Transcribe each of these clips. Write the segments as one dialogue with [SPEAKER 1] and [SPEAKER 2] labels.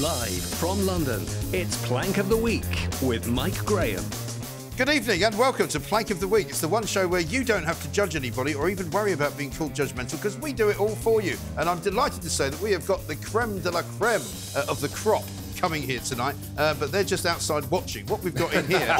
[SPEAKER 1] Live from London, it's Plank of the Week with Mike Graham.
[SPEAKER 2] Good evening and welcome to Plank of the Week. It's the one show where you don't have to judge anybody or even worry about being called judgmental because we do it all for you. And I'm delighted to say that we have got the creme de la creme of the crop coming here tonight, but they're just outside watching. What we've got in here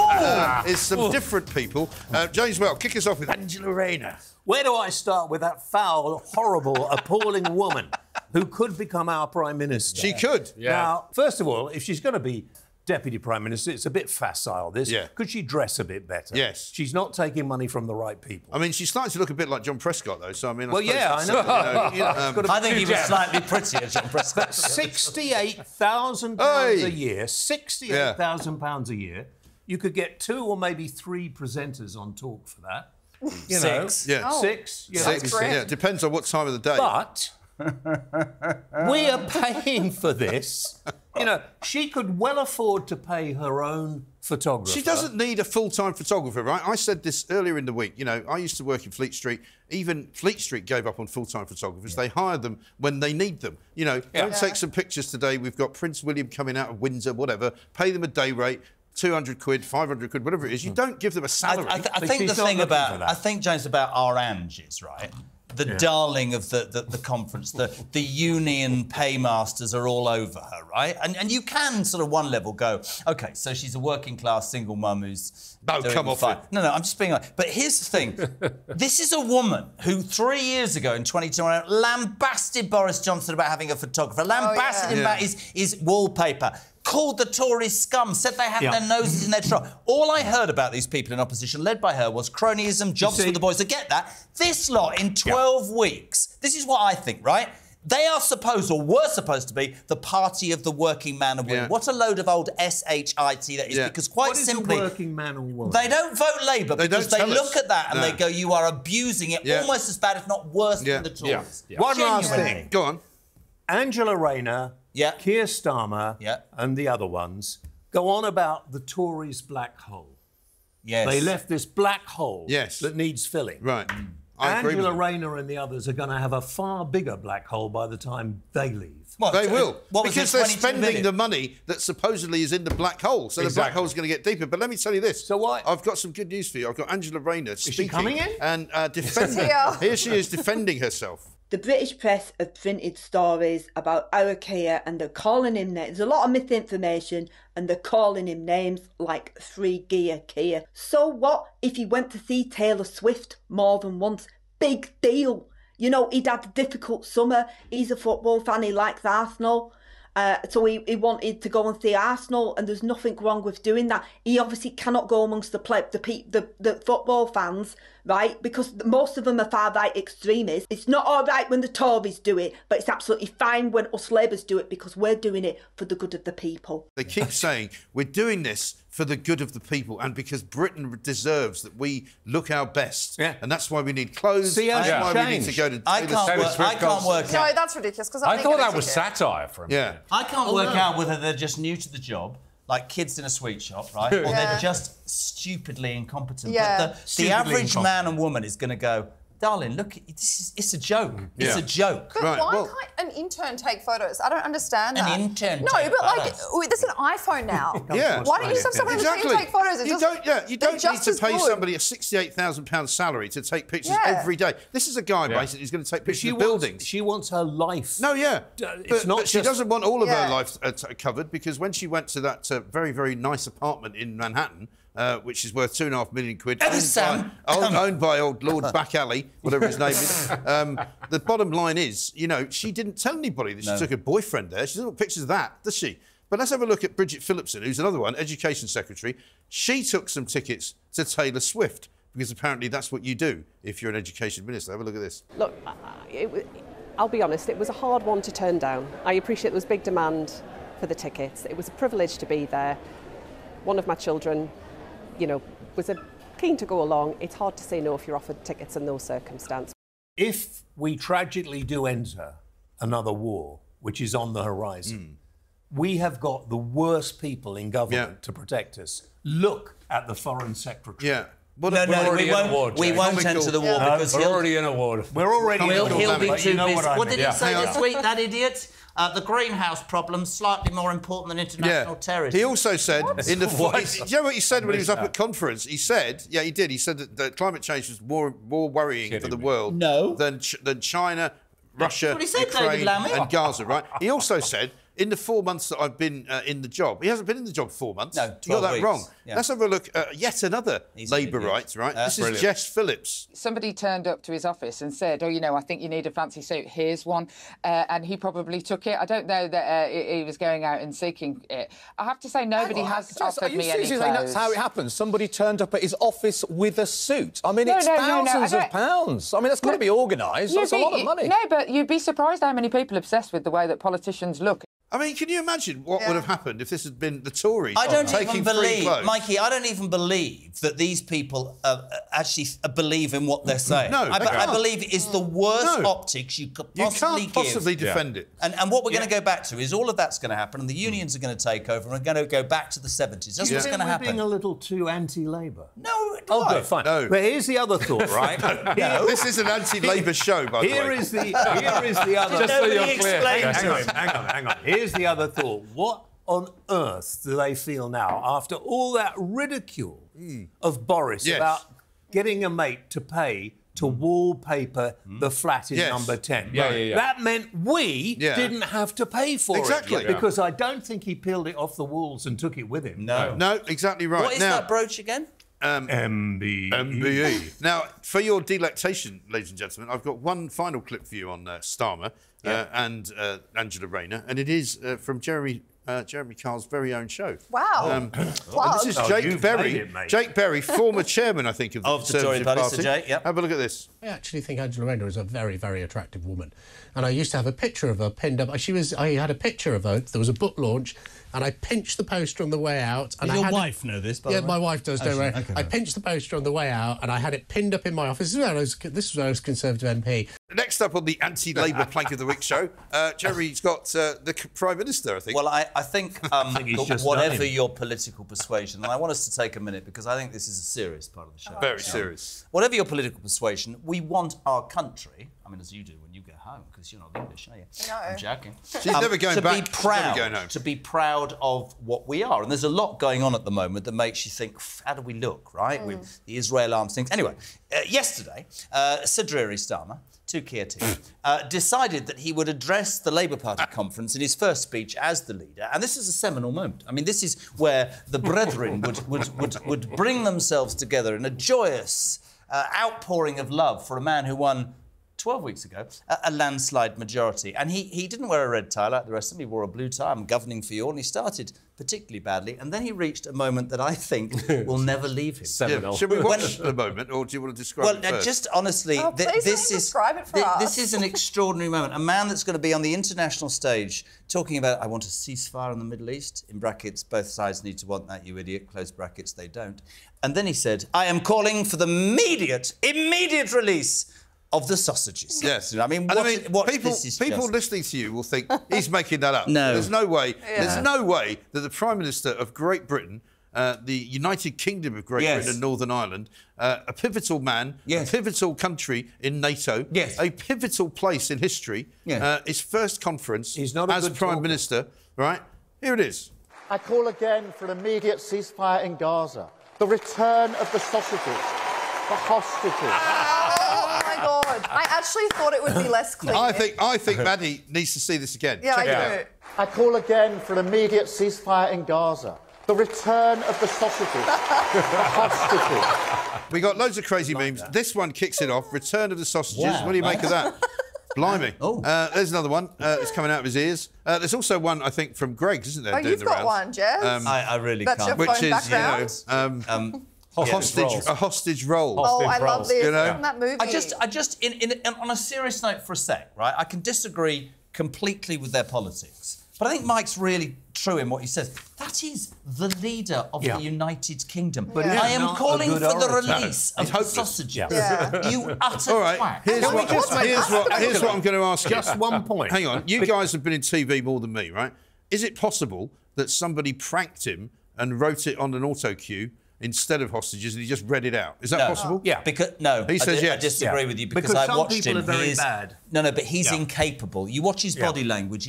[SPEAKER 2] is some different people. James, well, kick us off with Angela Rayner.
[SPEAKER 3] Where do I start with that foul, horrible, appalling woman who could become our Prime Minister?
[SPEAKER 2] She could.
[SPEAKER 3] Yeah. Now, first of all, if she's going to be Deputy Prime Minister, it's a bit facile, this.
[SPEAKER 2] Yeah.
[SPEAKER 3] Could she dress a bit better?
[SPEAKER 2] Yes.
[SPEAKER 3] She's not taking money from the right people.
[SPEAKER 2] I mean, she's starting to look a bit like John Prescott, though, so I mean...
[SPEAKER 3] I know.
[SPEAKER 4] I think he was slightly prettier, John Prescott.
[SPEAKER 3] £68,000 a year, £68,000 a year. You could get 2 or maybe 3 presenters on Talk for that. You know,
[SPEAKER 4] 6.
[SPEAKER 2] Yeah.
[SPEAKER 3] Oh. 6. Yeah,
[SPEAKER 2] 6. Yeah, depends on what time of the day.
[SPEAKER 3] But we are paying for this. You know, she could well afford to pay her own photographer.
[SPEAKER 2] She doesn't need a full-time photographer, right? I said this earlier in the week. You know, I used to work in Fleet Street. Even Fleet Street gave up on full-time photographers. They hire them when they need them. You know, go take some pictures today. We've got Prince William coming out of Windsor, whatever. Pay them a day rate. 200 quid, 500 quid, whatever it is. You don't give them a salary.
[SPEAKER 4] I think the thing about... I think, James, about our Ange is, right, the darling of the conference, the union paymasters are all over her, right? And you can sort of one level go, OK, so she's a working-class single mum who's...
[SPEAKER 2] No, come off it.
[SPEAKER 4] No, I'm just being honest. But here's the thing. This is a woman who 3 years ago in 2021 lambasted Boris Johnson about having a photographer, lambasted him about his wallpaper, called the Tories scum, said they had their noses in their trough. All I heard about these people in opposition, led by her, was cronyism, jobs for the boys. I get that. This lot, in 12 weeks, this is what I think, right? They are supposed, or were supposed to be, the party of the working man and woman. What a load of old SHIT that is, because quite simply...
[SPEAKER 3] What is a working man or woman?
[SPEAKER 4] They don't vote Labour because they look at that and they go, you are abusing it almost as bad, if not worse, than the Tories.
[SPEAKER 3] One last thing.
[SPEAKER 2] Go on.
[SPEAKER 3] Angela Rayner, Keir Starmer and the other ones go on about the Tories' black hole.
[SPEAKER 4] Yes.
[SPEAKER 3] They left this black hole that needs filling.
[SPEAKER 2] Right.
[SPEAKER 3] Angela Rayner and the others are going to have a far bigger black hole by the time they leave.
[SPEAKER 4] What,
[SPEAKER 2] they will, because they're spending
[SPEAKER 4] million?
[SPEAKER 2] the money that supposedly is in the black hole. So the black hole's going to get deeper. But let me tell you this.
[SPEAKER 3] So why?
[SPEAKER 2] I've got some good news for you. I've got Angela Rayner speaking.
[SPEAKER 3] Is she coming in?
[SPEAKER 2] And defending. Here she is defending herself.
[SPEAKER 5] The British press have printed stories about our Keir and they're calling him names. There's a lot of misinformation and they're calling him names like Free Gear Keir. So what if he went to see Taylor Swift more than once? Big deal. You know, he'd had a difficult summer. He's a football fan. He likes Arsenal. So he wanted to go and see Arsenal, and there's nothing wrong with doing that. He obviously cannot go amongst the football fans, right? Because most of them are far-right extremists. It's not all right when the Tories do it, but it's absolutely fine when us Labours do it because we're doing it for the good of the people.
[SPEAKER 2] They keep saying, we're doing this for the good of the people and because Britain deserves that we look our best. Yeah. And that's why we need clothes. That's why we need to go to...
[SPEAKER 4] I can't work out.
[SPEAKER 6] No, that's ridiculous. Because
[SPEAKER 7] I thought that was satire for him.
[SPEAKER 2] Yeah.
[SPEAKER 4] I can't work out whether they're just new to the job, like kids in a sweet shop, right? Or they're just stupidly incompetent. But the average man and woman is going to go, darling, look, it's a joke. It's a joke.
[SPEAKER 6] But why can't an intern take photos? I don't understand that.
[SPEAKER 4] An intern
[SPEAKER 6] No, but like, there's an iPhone now.
[SPEAKER 2] Yeah.
[SPEAKER 6] Why don't you just have someone in the street take photos?
[SPEAKER 2] You don't need to pay somebody a £68,000 salary to take pictures every day. This is a guy, basically, who's going to take pictures of buildings.
[SPEAKER 3] She wants her life.
[SPEAKER 2] No, but she doesn't want all of her life covered because when she went to that very, very nice apartment in Manhattan, which is worth £2.5 million, owned by old Lord Back Alley, whatever his name is. The bottom line is, you know, she didn't tell anybody that she took her boyfriend there. She doesn't want pictures of that, does she? But let's have a look at Bridget Phillipson, who's another one, Education Secretary. She took some tickets to Taylor Swift because apparently that's what you do if you're an Education Minister. Have a look at this.
[SPEAKER 8] Look, I'll be honest, it was a hard one to turn down. I appreciate there was big demand for the tickets. It was a privilege to be there. One of my children, you know, was keen to go along. It's hard to say no if you're offered tickets in those circumstances.
[SPEAKER 3] If we tragically do enter another war, which is on the horizon, we have got the worst people in government to protect us. Look at the Foreign Secretary.
[SPEAKER 2] Yeah.
[SPEAKER 4] Well, we won't enter the war because
[SPEAKER 7] we're already in a war.
[SPEAKER 3] We're already in a war.
[SPEAKER 4] He'll be too busy. What did he say this week, that idiot? The greenhouse problem slightly more important than international terrorism.
[SPEAKER 2] He also said do you know what he said when he was up at conference? He said, he did. He said that climate change was more worrying for the world than China, Russia, Ukraine, and Gaza. Right? He also said, in the 4 months that I've been in the job, he hasn't been in the job 4 months.
[SPEAKER 4] No, 12
[SPEAKER 2] you got that
[SPEAKER 4] weeks.
[SPEAKER 2] wrong.
[SPEAKER 4] Yeah.
[SPEAKER 2] Let's have a look at yet another Labour rights, right? This is Jess Phillips.
[SPEAKER 9] Somebody turned up to his office and said, I think you need a fancy suit. Here's one. And he probably took it. I don't know that he was going out and seeking it. I have to say, nobody has offered me any clothes.
[SPEAKER 10] That's how it happens? Somebody turned up at his office with a suit. I mean, it's thousands of pounds. I mean, that's got to be organised. That's a lot of money.
[SPEAKER 9] No, but you'd be surprised how many people are obsessed with the way that politicians look.
[SPEAKER 2] I mean, can you imagine what would have happened if this had been the Tories
[SPEAKER 4] taking free clothes? Mikey, I don't even believe that these people actually believe in what they're saying.
[SPEAKER 2] No,
[SPEAKER 4] I believe it is the worst optics you could possibly give.
[SPEAKER 2] You can't possibly defend it.
[SPEAKER 4] And what we're going to go back to is all of that's going to happen and the unions are going to take over and we're going to go back to the 70s. That's what's going to happen.
[SPEAKER 3] We're being a little too anti-Labour.
[SPEAKER 4] No,
[SPEAKER 3] good, fine.
[SPEAKER 2] No.
[SPEAKER 3] But here's the other thought, right?
[SPEAKER 2] This is an anti-Labour show, by the way.
[SPEAKER 3] Here is the other...
[SPEAKER 4] Just so you're clear.
[SPEAKER 3] Hang on. Here's the other thought. What on earth do they feel now after all that ridicule of Boris about getting a mate to pay to wallpaper the flat in number 10? That meant we didn't have to pay for it. Because I don't think he peeled it off the walls and took it with him.
[SPEAKER 2] No, exactly right.
[SPEAKER 4] What is that brooch again?
[SPEAKER 2] MBE. Now, for your delectation, ladies and gentlemen, I've got one final clip for you on Starmer and Angela Rayner, and it is from Jeremy Carr's very own show.
[SPEAKER 6] Wow.
[SPEAKER 2] This is Jake Berry. Jake Berry, former chairman, I think, of the Conservative Party.
[SPEAKER 4] So Jake,
[SPEAKER 2] Have a look at this.
[SPEAKER 11] I actually think Angela Rayner is a very, very attractive woman. And I used to have a picture of her pinned up. I had a picture of her. There was a book launch, and I pinched the poster on the way out. And
[SPEAKER 12] Does your wife know this, by the way?
[SPEAKER 11] Yeah, my wife does. Don't worry.
[SPEAKER 12] Okay,
[SPEAKER 11] I pinched the poster on the way out, and I had it pinned up in my office. This was when I was Conservative MP.
[SPEAKER 2] Next up on the anti-Labour Plank of the Week show, Jerry's got the Prime Minister, I think.
[SPEAKER 4] Well, I think whatever your political persuasion, and I want us to take a minute because I think this is a serious part of the show.
[SPEAKER 2] Very serious.
[SPEAKER 4] Whatever your political persuasion, we want our country, I mean, as you do when you go home, because you're not English, are you?
[SPEAKER 6] No.
[SPEAKER 4] I'm joking.
[SPEAKER 2] She's never going back.
[SPEAKER 4] Be proud,
[SPEAKER 2] She's never going home.
[SPEAKER 4] to be proud of what we are. And there's a lot going on at the moment that makes you think, how do we look, right? With the Israel arms things. Anyway, yesterday, Sir Dreary Starmer, to Keir decided that he would address the Labour Party conference in his first speech as the leader. And this is a seminal moment. I mean, this is where the brethren would bring themselves together in a joyous outpouring of love for a man who won 12 weeks ago, a landslide majority. And he didn't wear a red tie like the rest of them. He wore a blue tie. I'm governing for you all. And he started particularly badly. And then he reached a moment that I think will never leave him.
[SPEAKER 2] Yeah. Should we watch the moment, or do you want to describe it first?
[SPEAKER 4] Just honestly,
[SPEAKER 6] describe it for us.
[SPEAKER 4] This is an extraordinary moment. A man that's going to be on the international stage talking about, I want a ceasefire in the Middle East, in brackets, both sides need to want that, you idiot, close brackets, they don't. And then he said, I am calling for the immediate release of the sausages.
[SPEAKER 2] Yes.
[SPEAKER 4] I mean,
[SPEAKER 2] people listening to you will think he's making that up.
[SPEAKER 4] No.
[SPEAKER 2] There's no way. Yeah. There's no way that the Prime Minister of Great Britain, the United Kingdom of Great Britain and Northern Ireland, a pivotal man, a pivotal country in NATO, a pivotal place in history, his first conference as Prime Minister, right? Here it is.
[SPEAKER 13] I call again for an immediate ceasefire in Gaza, the return of the sausages, the hostages.
[SPEAKER 6] God, I actually thought it would be less clear.
[SPEAKER 2] I think Maddie needs to see this again.
[SPEAKER 6] Yeah, I do.
[SPEAKER 13] I call again for an immediate ceasefire in Gaza. The return of the sausages, the hostages.
[SPEAKER 2] We got loads of crazy memes. This one kicks it off. Return of the sausages. Wow. What do you make of that? Blimey. There's another one. It's coming out of his ears. There's also one, I think, from Greg's, isn't there?
[SPEAKER 6] Oh, you've got one, Jez.
[SPEAKER 4] I really
[SPEAKER 6] That's
[SPEAKER 4] can't.
[SPEAKER 6] your
[SPEAKER 2] Which is,
[SPEAKER 6] background?
[SPEAKER 2] A hostage role.
[SPEAKER 6] Oh, I love this.
[SPEAKER 2] You know?
[SPEAKER 6] Isn't that movie?
[SPEAKER 4] I just on a serious note for a sec, right? I can disagree completely with their politics, but I think Mike's really true in what he says. That is the leader of the United Kingdom. But I am calling for the release of the sausages. You utter
[SPEAKER 2] twat. Here's what I'm going to ask you.
[SPEAKER 3] Just one point.
[SPEAKER 2] Hang on. You guys have been in TV more than me, right? Is it possible that somebody pranked him and wrote it on an auto cue instead of hostages, and he just read it out. Is that possible?
[SPEAKER 3] Yeah.
[SPEAKER 4] Because
[SPEAKER 2] he says yes.
[SPEAKER 4] I disagree with you because
[SPEAKER 3] some
[SPEAKER 4] I watched
[SPEAKER 3] people
[SPEAKER 4] him.
[SPEAKER 3] are very bad.
[SPEAKER 4] No, but he's incapable. You watch his body language.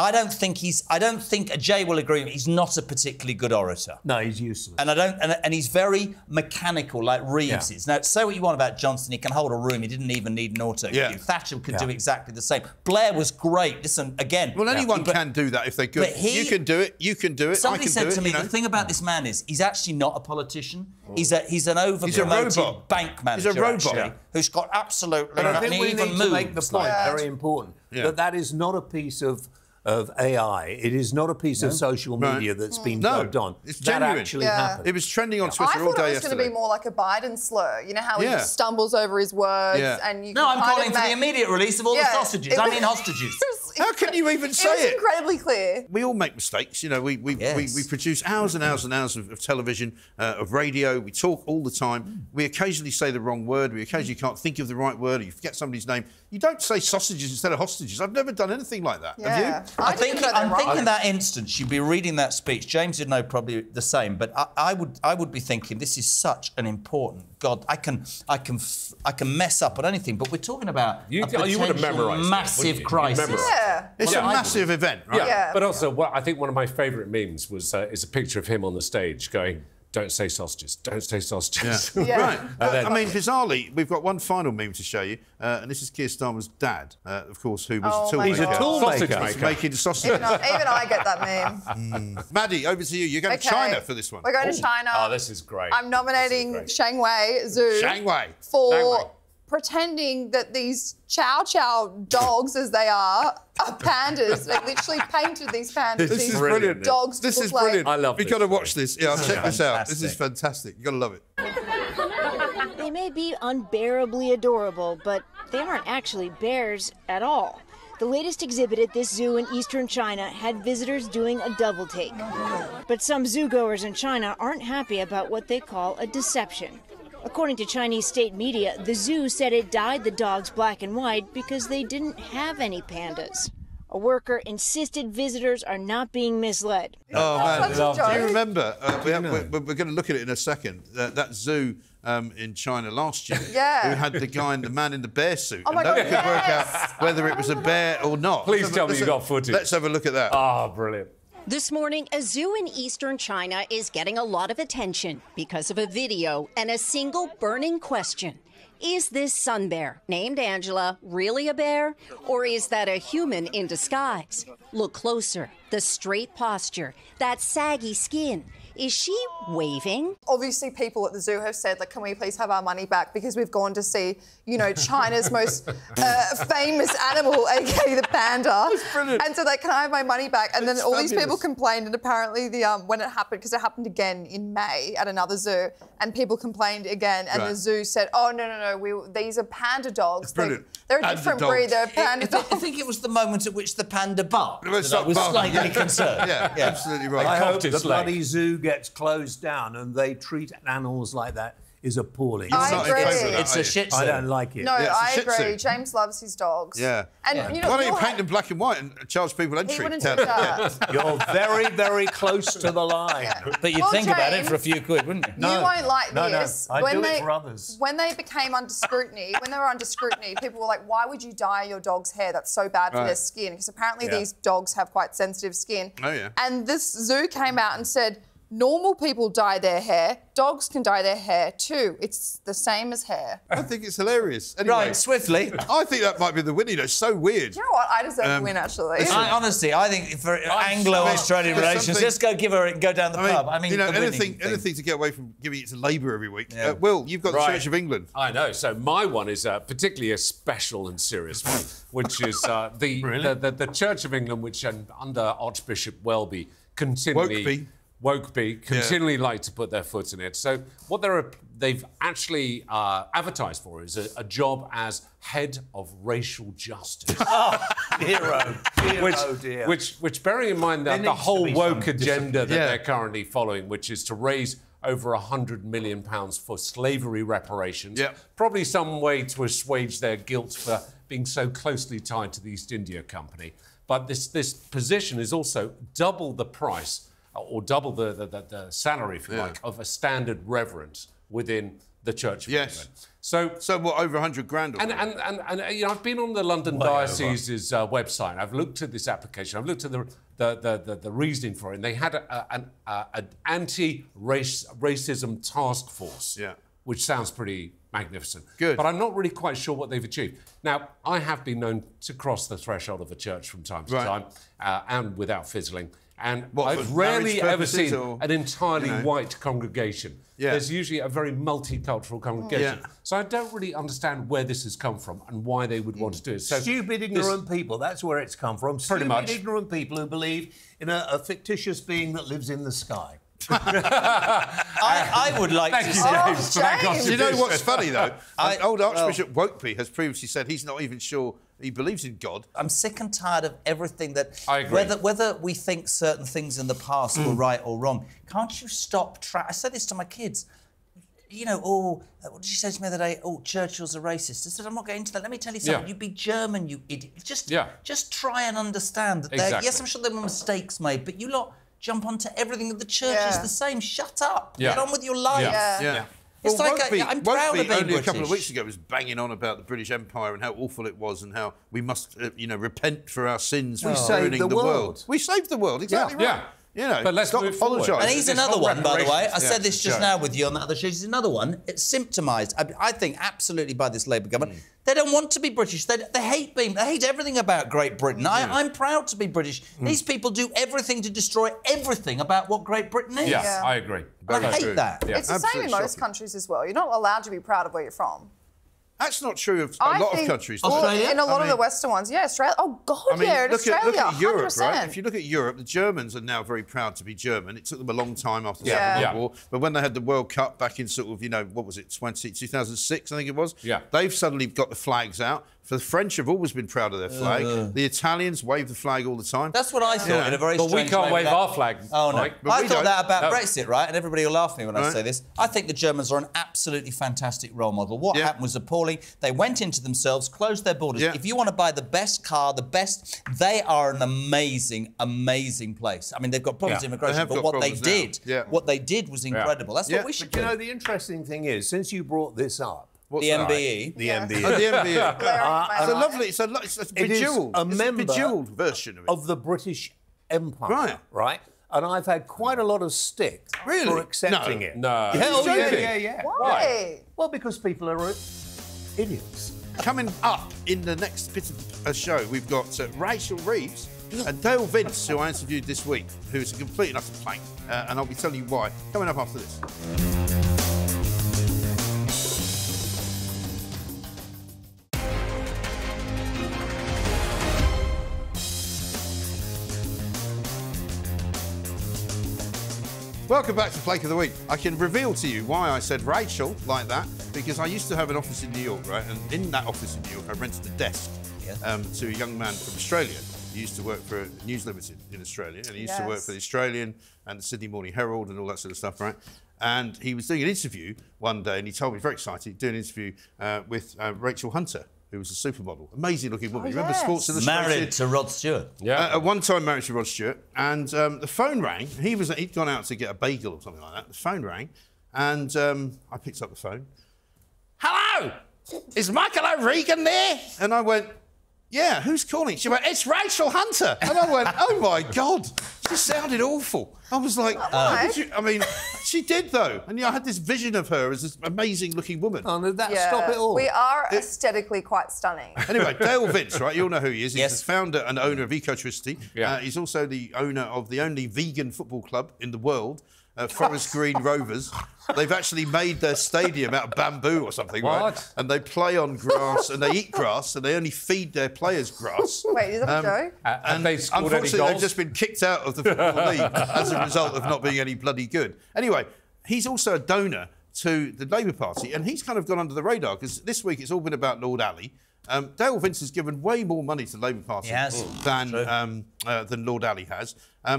[SPEAKER 4] I don't think Jay will agree. He's not a particularly good orator.
[SPEAKER 3] No, he's useless.
[SPEAKER 4] And and he's very mechanical, like Reeves is. Now, say what you want about Johnson, he can hold a room. He didn't even need an auto cue. Thatcher could do exactly the same. Blair was great. Listen, again.
[SPEAKER 2] Well, anyone can do that if they're good. You can do it. You can do it.
[SPEAKER 4] Somebody
[SPEAKER 2] I can
[SPEAKER 4] said
[SPEAKER 2] do
[SPEAKER 4] to
[SPEAKER 2] it,
[SPEAKER 4] me,
[SPEAKER 2] you know?
[SPEAKER 4] the thing about this man is he's actually not a politician. He's an over-promoted bank manager.
[SPEAKER 2] He's a robot.
[SPEAKER 4] Actually, who's got absolutely.
[SPEAKER 3] But I think we
[SPEAKER 4] even
[SPEAKER 3] need to make the point very important that is not a piece of AI. It is not a piece of social media that's been plugged on.
[SPEAKER 2] It's
[SPEAKER 3] that
[SPEAKER 2] genuine.
[SPEAKER 3] actually happened.
[SPEAKER 2] It was trending on Twitter all day yesterday.
[SPEAKER 6] I thought it was going to be more like a Biden slur. You know how he just stumbles over his words and you.
[SPEAKER 4] No, I'm calling for the immediate release of all the sausages. I mean hostages.
[SPEAKER 2] How can you even say it?
[SPEAKER 6] It was incredibly clear.
[SPEAKER 2] We all make mistakes. You know, we produce hours and hours and hours of television, of radio. We talk all the time. We occasionally say the wrong word. We occasionally can't think of the right word. Or you forget somebody's name. You don't say sausages instead of hostages. I've never done anything like that. Have you?
[SPEAKER 4] I'm thinking that instance, you'd be reading that speech. James would know probably the same, but I would be thinking this is such an important. God, I can mess up on anything, but we're talking about
[SPEAKER 7] you would have memorised
[SPEAKER 4] massive crisis.
[SPEAKER 2] It's a massive event, right?
[SPEAKER 7] Yeah. But also, I think one of my favourite memes was is a picture of him on the stage going, "Don't say sausages. Don't say sausages."
[SPEAKER 2] Right. I mean, bizarrely, we've got one final meme to show you, and this is Keir Starmer's dad, of course, who was a toolmaker.
[SPEAKER 3] He's a toolmaker.
[SPEAKER 2] Making sausage.
[SPEAKER 6] Even I get that meme.
[SPEAKER 2] Maddie, over to you. You're going to China for this one.
[SPEAKER 6] We're going to China.
[SPEAKER 7] Oh, this is great.
[SPEAKER 6] I'm nominating Shanwei Zoo for pretending that these chow dogs, as they are pandas. They literally painted these pandas.
[SPEAKER 2] This is brilliant.
[SPEAKER 6] Dogs.
[SPEAKER 2] This is brilliant.
[SPEAKER 7] I love this.
[SPEAKER 2] You've got to watch this. Yeah, check this out. This is fantastic. You've got to love it.
[SPEAKER 12] They may be unbearably adorable, but they aren't actually bears at all. The latest exhibit at this zoo in eastern China had visitors doing a double take. But some zoogoers in China aren't happy about what they call a deception. According to Chinese state media, the zoo said it dyed the dogs black and white because they didn't have any pandas. A worker insisted visitors are not being misled.
[SPEAKER 2] Oh, man. Do you remember? We're going to look at it in a second. That zoo in China last year who had the man in the bear suit.
[SPEAKER 6] Oh, my
[SPEAKER 2] and
[SPEAKER 6] God,
[SPEAKER 2] nobody could work out whether it was a bear or not.
[SPEAKER 7] Please tell me you got footage.
[SPEAKER 2] Let's have a look at that.
[SPEAKER 7] Oh, brilliant.
[SPEAKER 14] This morning, a zoo in eastern China is getting a lot of attention because of a video and a single burning question. Is this sun bear, named Angela, really a bear? Or is that a human in disguise? Look closer. The straight posture, that saggy skin. Is she waving?
[SPEAKER 6] Obviously, people at the zoo have said, like, can we please have our money back because we've gone to see, you know, China's most famous animal, aka the panda.
[SPEAKER 2] That's brilliant.
[SPEAKER 6] And so they can I have my money back? And then all these people complained, and apparently when it happened, because it happened again in May at another zoo, and people complained again, and the zoo said, oh no, these are panda dogs.
[SPEAKER 2] Brilliant.
[SPEAKER 6] They're a different breed. They're panda dogs.
[SPEAKER 4] I think it was the moment at which the panda barked.
[SPEAKER 2] It was
[SPEAKER 4] I was slightly concerned.
[SPEAKER 2] Yeah, absolutely right.
[SPEAKER 3] I hope the bloody zoo gets closed down and they treat animals like that is appalling.
[SPEAKER 6] I agree.
[SPEAKER 4] It's a shit zoo.
[SPEAKER 3] I don't like it.
[SPEAKER 6] No, I agree.
[SPEAKER 2] zoo.
[SPEAKER 6] James loves his dogs.
[SPEAKER 2] Yeah.
[SPEAKER 6] And you know,
[SPEAKER 2] why don't you paint them black and white and charge people entry?
[SPEAKER 6] He wouldn't do that.
[SPEAKER 3] You're very, very close to the line.
[SPEAKER 4] But you'd think about it for a few quid, wouldn't you?
[SPEAKER 6] You won't like this.
[SPEAKER 3] No, I do it for others.
[SPEAKER 6] When they became under scrutiny, people were like, why would you dye your dog's hair? That's so bad for their skin. Because apparently these dogs have quite sensitive skin.
[SPEAKER 2] Oh, yeah.
[SPEAKER 6] And this zoo came out and said, normal people dye their hair. Dogs can dye their hair too. It's the same as hair.
[SPEAKER 2] I think it's hilarious. Anyway,
[SPEAKER 4] Right, swiftly.
[SPEAKER 2] I think that might be the winning. It's so weird.
[SPEAKER 6] You know what? I deserve to win, actually.
[SPEAKER 4] Honestly, I think for Anglo-Australian relations, just go down the pub. I mean,
[SPEAKER 2] you know, anything to get away from giving it to Labour every week. Yeah. Will, you've got the Church of England.
[SPEAKER 7] I know. So my one is particularly a special and serious one, which is the Church of England, which under Archbishop Welby Wokeby continually like to put their foot in it. So what they've actually advertised for is a job as head of racial justice. Which bearing in mind that the whole woke agenda that they're currently following, which is to raise over £100 million for slavery reparations, probably some way to assuage their guilt for being so closely tied to the East India Company. But this position is also double the price or double the salary, if you like, of a standard reverend within the Church of England. So
[SPEAKER 2] what, over 100 grand?
[SPEAKER 7] And you know, I've been on the London Diocese's website. I've looked at this application. I've looked at the reasoning for it. And they had an anti-racism task force, which sounds pretty magnificent.
[SPEAKER 2] Good.
[SPEAKER 7] But I'm not really quite sure what they've achieved. Now, I have been known to cross the threshold of a church from time to time, and without fizzling. And I've rarely ever seen an entirely white congregation. There's usually a very multicultural congregation. So I don't really understand where this has come from and why they would want to do it. So
[SPEAKER 3] stupid, ignorant people, that's where it's come from.
[SPEAKER 7] Pretty much.
[SPEAKER 3] Stupid, ignorant people who believe in a fictitious being that lives in the sky.
[SPEAKER 4] I would like to say...
[SPEAKER 2] James. You know what's funny, though? Old Archbishop Wokeby has previously said he's not even sure he believes in God.
[SPEAKER 4] I'm sick and tired of everything that...
[SPEAKER 7] I agree.
[SPEAKER 4] Whether we think certain things in the past were right or wrong, can't you stop... I said this to my kids. You know, what did she say to me the other day? Oh, Churchill's a racist. I said, I'm not getting into that. Let me tell you something. You be German, you idiot. Just try and understand that yes, I'm sure there were mistakes made, but you lot jump onto everything that the church is the same. Shut up. Get on with your life. It's like I'm proud of being
[SPEAKER 2] only
[SPEAKER 4] British.
[SPEAKER 2] A couple of weeks ago was banging on about the British Empire and how awful it was and how we must, repent for our sins for ruining the world. We saved the world, exactly right.
[SPEAKER 7] Yeah.
[SPEAKER 2] You know,
[SPEAKER 7] but let's move forward.
[SPEAKER 4] And he's another one, by the way. I said this just now with you on the other show. He's another one. It's symptomised, I think, absolutely by this Labour government. They don't want to be British. They hate being. They hate everything about Great Britain. I'm proud to be British. These people do everything to destroy everything about what Great Britain is.
[SPEAKER 7] Yeah, I agree.
[SPEAKER 4] I hate that.
[SPEAKER 6] It's the same in most countries as well. You're not allowed to be proud of where you're from.
[SPEAKER 2] That's not true of a lot of countries.
[SPEAKER 6] Australia? In a lot of the Western ones, Australia. Oh, God, Australia,
[SPEAKER 2] look at Europe,
[SPEAKER 6] 100%.
[SPEAKER 2] right? If you look at Europe, the Germans are now very proud to be German. It took them a long time after the Second World War. But when they had the World Cup back in sort of, what was it, 2006, I think it was? They've suddenly got the flags out. For the French have always been proud of their flag. The Italians wave the flag all the time.
[SPEAKER 4] That's what I thought in a very strange way.
[SPEAKER 7] But we can't wave our flag.
[SPEAKER 4] Oh, no.
[SPEAKER 7] Mike.
[SPEAKER 4] I thought that about Brexit, right? And everybody will laugh at me when I say this. I think the Germans are an absolutely fantastic role model. What happened was appalling. They went into themselves, closed their borders. If you want to buy the best car, they are an amazing, amazing place. I mean, they've got problems with immigration, but what they did was incredible. That's what we should do.
[SPEAKER 3] You know, the interesting thing is, since you brought this up,
[SPEAKER 4] the MBE.
[SPEAKER 3] The MBE.
[SPEAKER 2] Oh, the MBE. It's a lovely, it's a bejeweled version
[SPEAKER 3] of the British Empire. Right? And I've had quite a lot of stick for accepting it.
[SPEAKER 7] No.
[SPEAKER 3] Yeah.
[SPEAKER 6] Why?
[SPEAKER 3] Well, because people are idiots.
[SPEAKER 2] Coming up in the next bit of a show, we've got Rachel Reeves and Dale Vince, who I interviewed this week, who's a complete and utter plank. And I'll be telling you why. Coming up after this. Welcome back to Plank of the Week. I can reveal to you why I said Rachel like that, because I used to have an office in New York, right? And in that office in New York, I rented a desk to a young man from Australia. He used to work for News Limited in Australia, and he used to work for the Australian and the Sydney Morning Herald and all that sort of stuff, right? And he was doing an interview one day, and he told me, very excited, doing an interview with Rachel Hunter, who was a supermodel. Amazing-looking woman. You remember Sports Illustrated?
[SPEAKER 4] Married to Rod Stewart.
[SPEAKER 2] At one time married to Rod Stewart. And the phone rang. He'd gone out to get a bagel or something like that. The phone rang. And I picked up the phone. Hello! Is Michael O'Regan there? And I went, yeah, who's calling? She went, it's Rachel Hunter. And I went, oh, my God. She sounded awful. I was like, she did, though. And I had this vision of her as this amazing-looking woman.
[SPEAKER 3] Oh, did that stop it all?
[SPEAKER 6] We are aesthetically quite stunning.
[SPEAKER 2] Anyway, Dale Vince, right? You all know who he is. He's the founder and owner of Ecotricity. He's also the owner of the only vegan football club in the world, Forest Green Rovers. They've actually made their stadium out of bamboo or something, right? And they play on grass and they eat grass and they only feed their players grass.
[SPEAKER 6] Wait, is that a joke?
[SPEAKER 7] And they scored
[SPEAKER 2] unfortunately,
[SPEAKER 7] any
[SPEAKER 2] they've just been kicked out of the Football League as a result of not being any bloody good. Anyway, he's also a donor to the Labour Party, and he's kind of gone under the radar because this week it's all been about Lord Ali. Dale Vince has given way more money to the Labour Party than than Lord Ali has.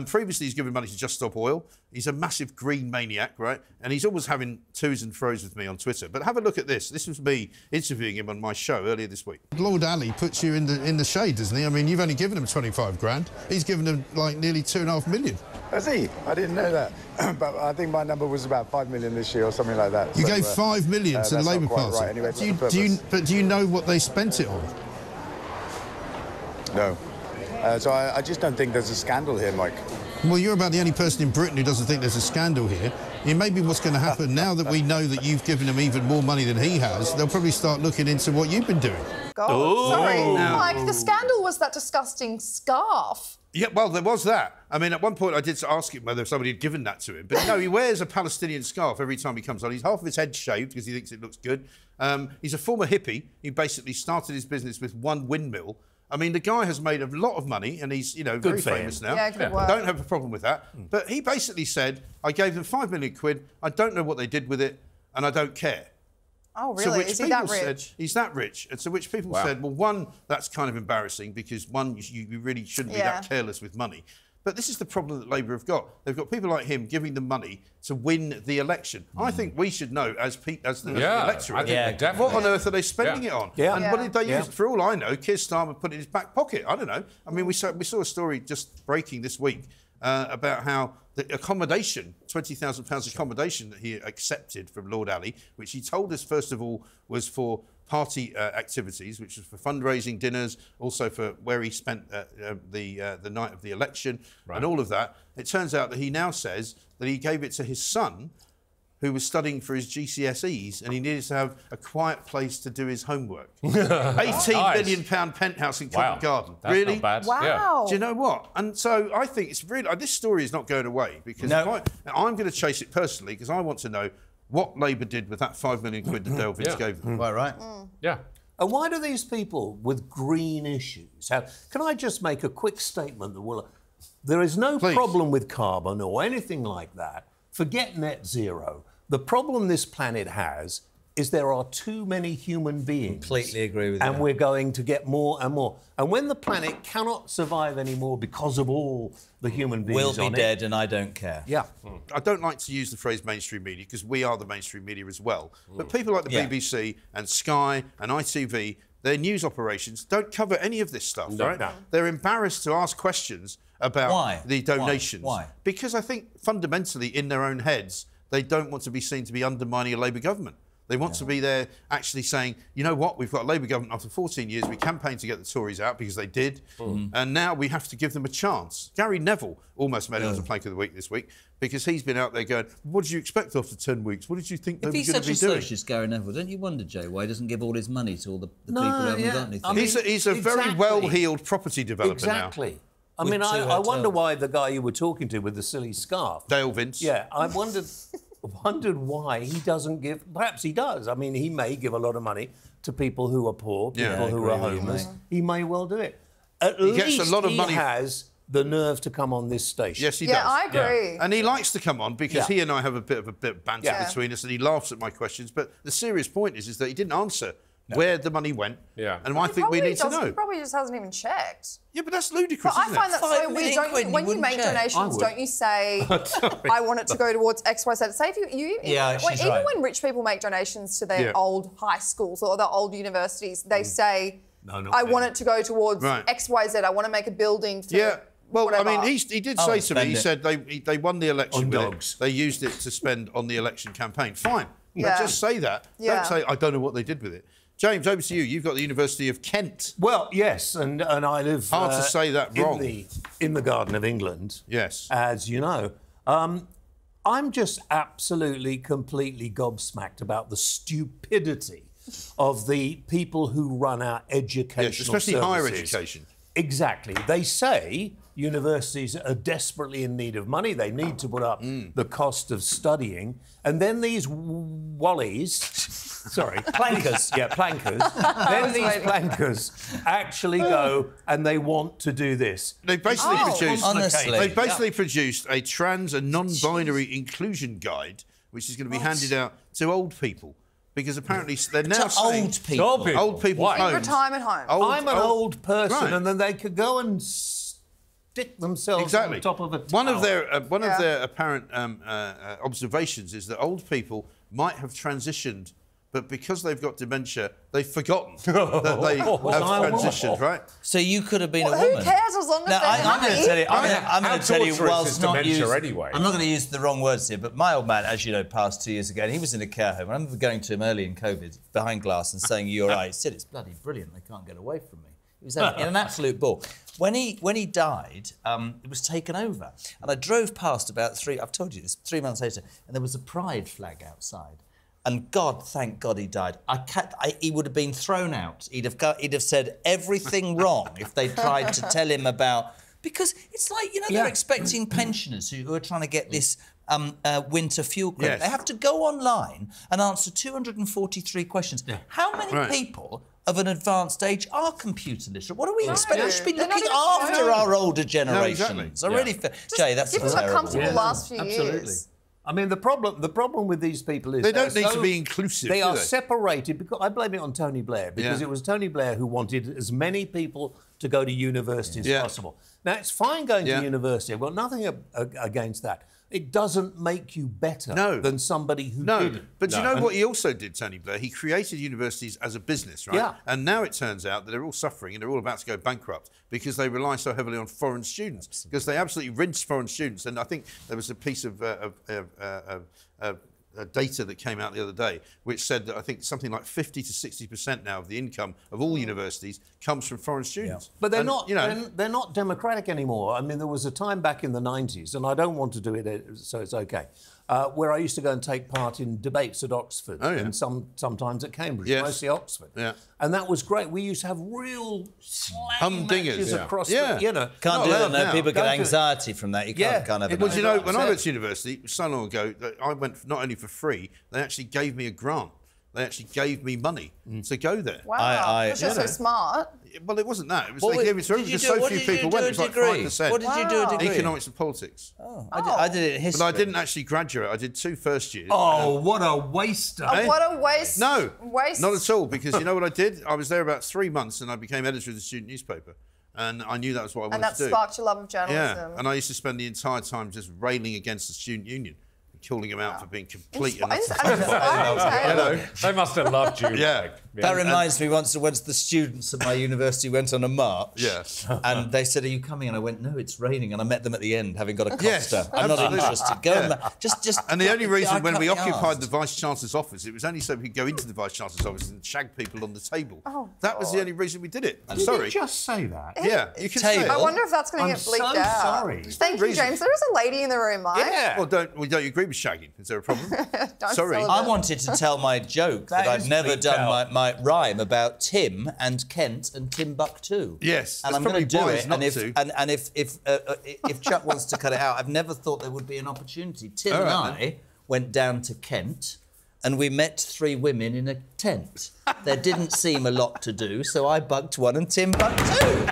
[SPEAKER 2] Previously, he's given money to Just Stop Oil. He's a massive green maniac, right? And he's always having twos and fro's with me on Twitter. But have a look at this. This was me interviewing him on my show earlier this week.
[SPEAKER 15] Lord Ali puts you in the shade, doesn't he? I mean, you've only given him 25 grand. He's given him, like, nearly 2.5 million.
[SPEAKER 16] Has he? I didn't know that. But I think my number was about 5 million this year or something like that.
[SPEAKER 15] You gave 5 million to the Labour Party.
[SPEAKER 16] Right. Anyway,
[SPEAKER 15] do you know what they spent it on?
[SPEAKER 16] No. So I just don't think there's a scandal here, Mike.
[SPEAKER 15] Well, you're about the only person in Britain who doesn't think there's a scandal here. It may be what's going to happen now that we know that you've given him even more money than he has. They'll probably start looking into what you've been doing.
[SPEAKER 6] God, sorry, Mike, the scandal was that disgusting scarf.
[SPEAKER 2] Yeah, well, there was that. I mean, at one point I did ask him whether somebody had given that to him. But no, he wears a Palestinian scarf every time he comes on. He's half of his head shaved because he thinks it looks good. He's a former hippie. He basically started his business with one windmill. I mean, the guy has made a lot of money and he's, you know, very famous now.
[SPEAKER 6] Yeah, good work.
[SPEAKER 2] Don't have a problem with that. But he basically said, I gave them 5 million quid. I don't know what they did with it and I don't care.
[SPEAKER 6] Oh, really? Is he that rich?
[SPEAKER 2] Said, he's that rich. And to which people said, well, one, that's kind of embarrassing because, one, you really shouldn't be that careless with money. But this is the problem that Labour have got. They've got people like him giving them money to win the election. I think we should know, as the electorate, what on earth are they spending it on? And what did they use? For all I know, Keir Starmer put it in his back pocket. I don't know. I mean, we saw a story just breaking this week about how the accommodation, £20,000 accommodation that he accepted from Lord Ali, which he told us, first of all, was for party activities, which was for fundraising dinners, also for where he spent the night of the election and all of that. It turns out that he now says that he gave it to his son, who was studying for his GCSEs, and he needed to have a quiet place to do his homework. £18 million penthouse in Covent Garden.
[SPEAKER 7] That's
[SPEAKER 2] really?
[SPEAKER 7] Not bad.
[SPEAKER 6] Wow.
[SPEAKER 2] Do you know what? And so I think it's really... this story is not going away because I'm going to chase it personally because I want to know what Labour did with that 5 million quid that Delvin's gave them.
[SPEAKER 4] Well, right.
[SPEAKER 7] Yeah.
[SPEAKER 3] And why do these people with green issues have... Can I just make a quick statement that will... There is no problem with carbon or anything like that. Forget net zero. The problem this planet has is there are too many human beings.
[SPEAKER 4] Completely agree with you.
[SPEAKER 3] And we're going to get more and more. And when the planet cannot survive anymore because of all the human beings
[SPEAKER 4] we'll be dead and I don't care.
[SPEAKER 3] Yeah.
[SPEAKER 2] I don't like to use the phrase mainstream media because we are the mainstream media as well. But people like the BBC and Sky and ITV, their news operations don't cover any of this stuff, right? No. They're embarrassed to ask questions about the donations.
[SPEAKER 4] Why?
[SPEAKER 2] Because I think fundamentally in their own heads, they don't want to be seen to be undermining a Labour government. They want to be there actually saying, you know what, we've got a Labour government after 14 years, we campaigned to get the Tories out because they did, and now we have to give them a chance. Gary Neville almost made it onto Plank of the Week this week because he's been out there going, what did you expect after 10 weeks? What did you think they were going to be doing?
[SPEAKER 4] If he's such a socialist, Gary Neville, don't you wonder, Joe, why he doesn't give all his money to all the people who haven't got anything?
[SPEAKER 2] I mean, he's a very well-heeled property developer now.
[SPEAKER 3] I mean, I wonder why the guy you were talking to with the silly scarf...
[SPEAKER 2] Dale Vince.
[SPEAKER 3] Yeah, I wondered why he doesn't give... Perhaps he does. I mean, he may give a lot of money to people who are poor, people who are homeless. He may well do it. At least he gets a lot of money. Has the nerve to come on this station.
[SPEAKER 2] Yes, he does.
[SPEAKER 6] I agree.
[SPEAKER 2] And he likes to come on because he and I have a bit of banter between us and he laughs at my questions. But the serious point is that he didn't answer where the money went. And I think we need to know.
[SPEAKER 6] He probably just hasn't even checked.
[SPEAKER 2] Yeah, but that's ludicrous,
[SPEAKER 6] But I find that so weird. When you make donations, don't you say, I want it to go towards X, Y, Z? Say if even when rich people make donations to their old high schools or their old universities, they say, I want it to go towards X, Y, Z. I want to make a building for...
[SPEAKER 2] Well,
[SPEAKER 6] whatever.
[SPEAKER 2] I mean, he did say to me, he said they won the election with it. They used it to spend on the election campaign. Fine. But just say that. Don't say, I don't know what they did with it. James, over to you. You've got the University of Kent.
[SPEAKER 3] Well, yes, and I live...
[SPEAKER 2] Hard to say that wrong.
[SPEAKER 3] In the Garden of England.
[SPEAKER 2] Yes.
[SPEAKER 3] As you know. I'm just absolutely, completely gobsmacked about the stupidity of the people who run our educational
[SPEAKER 2] especially
[SPEAKER 3] services.
[SPEAKER 2] higher education.
[SPEAKER 3] Exactly. They say universities are desperately in need of money. They need to put up the cost of studying. And then these plankers. Yeah, plankers. Then these plankers actually go and they want to do this.
[SPEAKER 2] They basically produced a trans and non-binary inclusion guide, which is going to be handed out to old people. Because apparently they're now saying...
[SPEAKER 4] Old people.
[SPEAKER 2] Old people's homes.
[SPEAKER 6] Retirement home.
[SPEAKER 3] I'm an old person, and then they could go and stick themselves on the top of a tower.
[SPEAKER 2] One of their apparent observations is that old people might have transitioned, but because they've got dementia, they've forgotten that they have transitioned, right?
[SPEAKER 4] So you could have been a woman.
[SPEAKER 6] Who cares as long as they're
[SPEAKER 4] I'm going to tell you. I'm going to tell you. Whilst not use,
[SPEAKER 7] anyway.
[SPEAKER 4] I'm not going to use the wrong words here, but my old man, as you know, passed 2 years ago, and he was in a care home. I remember going to him early in COVID, behind glass, and saying, "You're right." He said, "It's bloody brilliant. They can't get away from me." He was in an absolute ball. When he died, it was taken over, and I drove past about 3. I've told you this. 3 months later, and there was a pride flag outside. And thank God he died. He would have been thrown out. He'd have said everything wrong if they tried to tell him about... Because it's like, they're expecting pensioners who are trying to get this winter fuel credit.
[SPEAKER 2] Yes.
[SPEAKER 4] They have to go online and answer 243 questions. Yeah. How many people of an advanced age are computer literate? What do we expect? We should be looking after our older generations.
[SPEAKER 6] No,
[SPEAKER 4] exactly. Jay, that's
[SPEAKER 6] give them a comfortable last few years.
[SPEAKER 3] I mean, the problem with these people is
[SPEAKER 2] they don't need to be inclusive.
[SPEAKER 3] They are separated. Because I blame it on Tony Blair, because it was Tony Blair who wanted as many people to go to university as possible. Now, it's fine going to university. I've got nothing against that. It doesn't make you better than somebody who didn't.
[SPEAKER 2] But you know what he also did, Tony Blair? He created universities as a business, right? Yeah. And now it turns out that they're all suffering and they're all about to go bankrupt because they rely so heavily on foreign students. Because they absolutely rinse foreign students. And I think there was a piece of data that came out the other day which said that I think something like 50 to 60% now of the income of all universities comes from foreign students.
[SPEAKER 3] Yeah. But they're not democratic anymore. I mean, there was a time back in the 90s, and I don't want to do it, so it's OK, where I used to go and take part in debates at Oxford and sometimes at Cambridge, mostly Oxford. Yeah. And that was great. We used to have real humdingers across the,
[SPEAKER 4] Can't do that now. People get anxiety from that. You can't have it.
[SPEAKER 2] Well, you know, when I went to university, so long ago, I went not only for free, they actually gave me a grant. They actually gave me money to go there.
[SPEAKER 6] Wow, because you're so smart.
[SPEAKER 2] Well, it wasn't that. It was they gave me to because so few people went. It was like 5%.
[SPEAKER 4] What did you do a degree?
[SPEAKER 2] Economics and politics.
[SPEAKER 4] I did it in history.
[SPEAKER 2] But I didn't actually graduate. I did 2 first years.
[SPEAKER 3] Oh, what a waster.
[SPEAKER 6] What a waste.
[SPEAKER 2] No, not at all, because you know what I did? I was there about 3 months and I became editor of the student newspaper. And I knew that was what I wanted to do.
[SPEAKER 6] And that sparked your love of journalism.
[SPEAKER 2] Yeah, and I used to spend the entire time just railing against the student union. Calling him out for being complete and
[SPEAKER 7] they must have loved you.
[SPEAKER 4] That reminds me, once the students at my university went on a march, and they said, "Are you coming?" And I went, "No, it's raining." And I met them at the end, having got a Costa. I'm not interested. Go and just.
[SPEAKER 2] And the only reason when we occupied the Vice Chancellor's office, it was only so we could go into the Vice Chancellor's office and shag people on the table. Oh, that was the only reason we did it. I'm sorry.
[SPEAKER 3] Did you just say that?
[SPEAKER 2] Yeah, you can say it.
[SPEAKER 6] I wonder if that's going to get bleeped out.
[SPEAKER 3] I'm so sorry.
[SPEAKER 6] Thank you, James. There is a lady in the room, Mike.
[SPEAKER 2] Yeah. Well, don't you agree with shagging? Is there a problem?
[SPEAKER 4] Sorry. I wanted to tell my joke that I've never done my rhyme about Tim and Kent and Timbuktu.
[SPEAKER 2] Yes,
[SPEAKER 4] and I'm going to do it. And if Chuck wants to cut it out, I've never thought there would be an opportunity. Tim and I went down to Kent, and we met 3 women in a tent. There didn't seem a lot to do, so I bucked one and Tim bucked 2.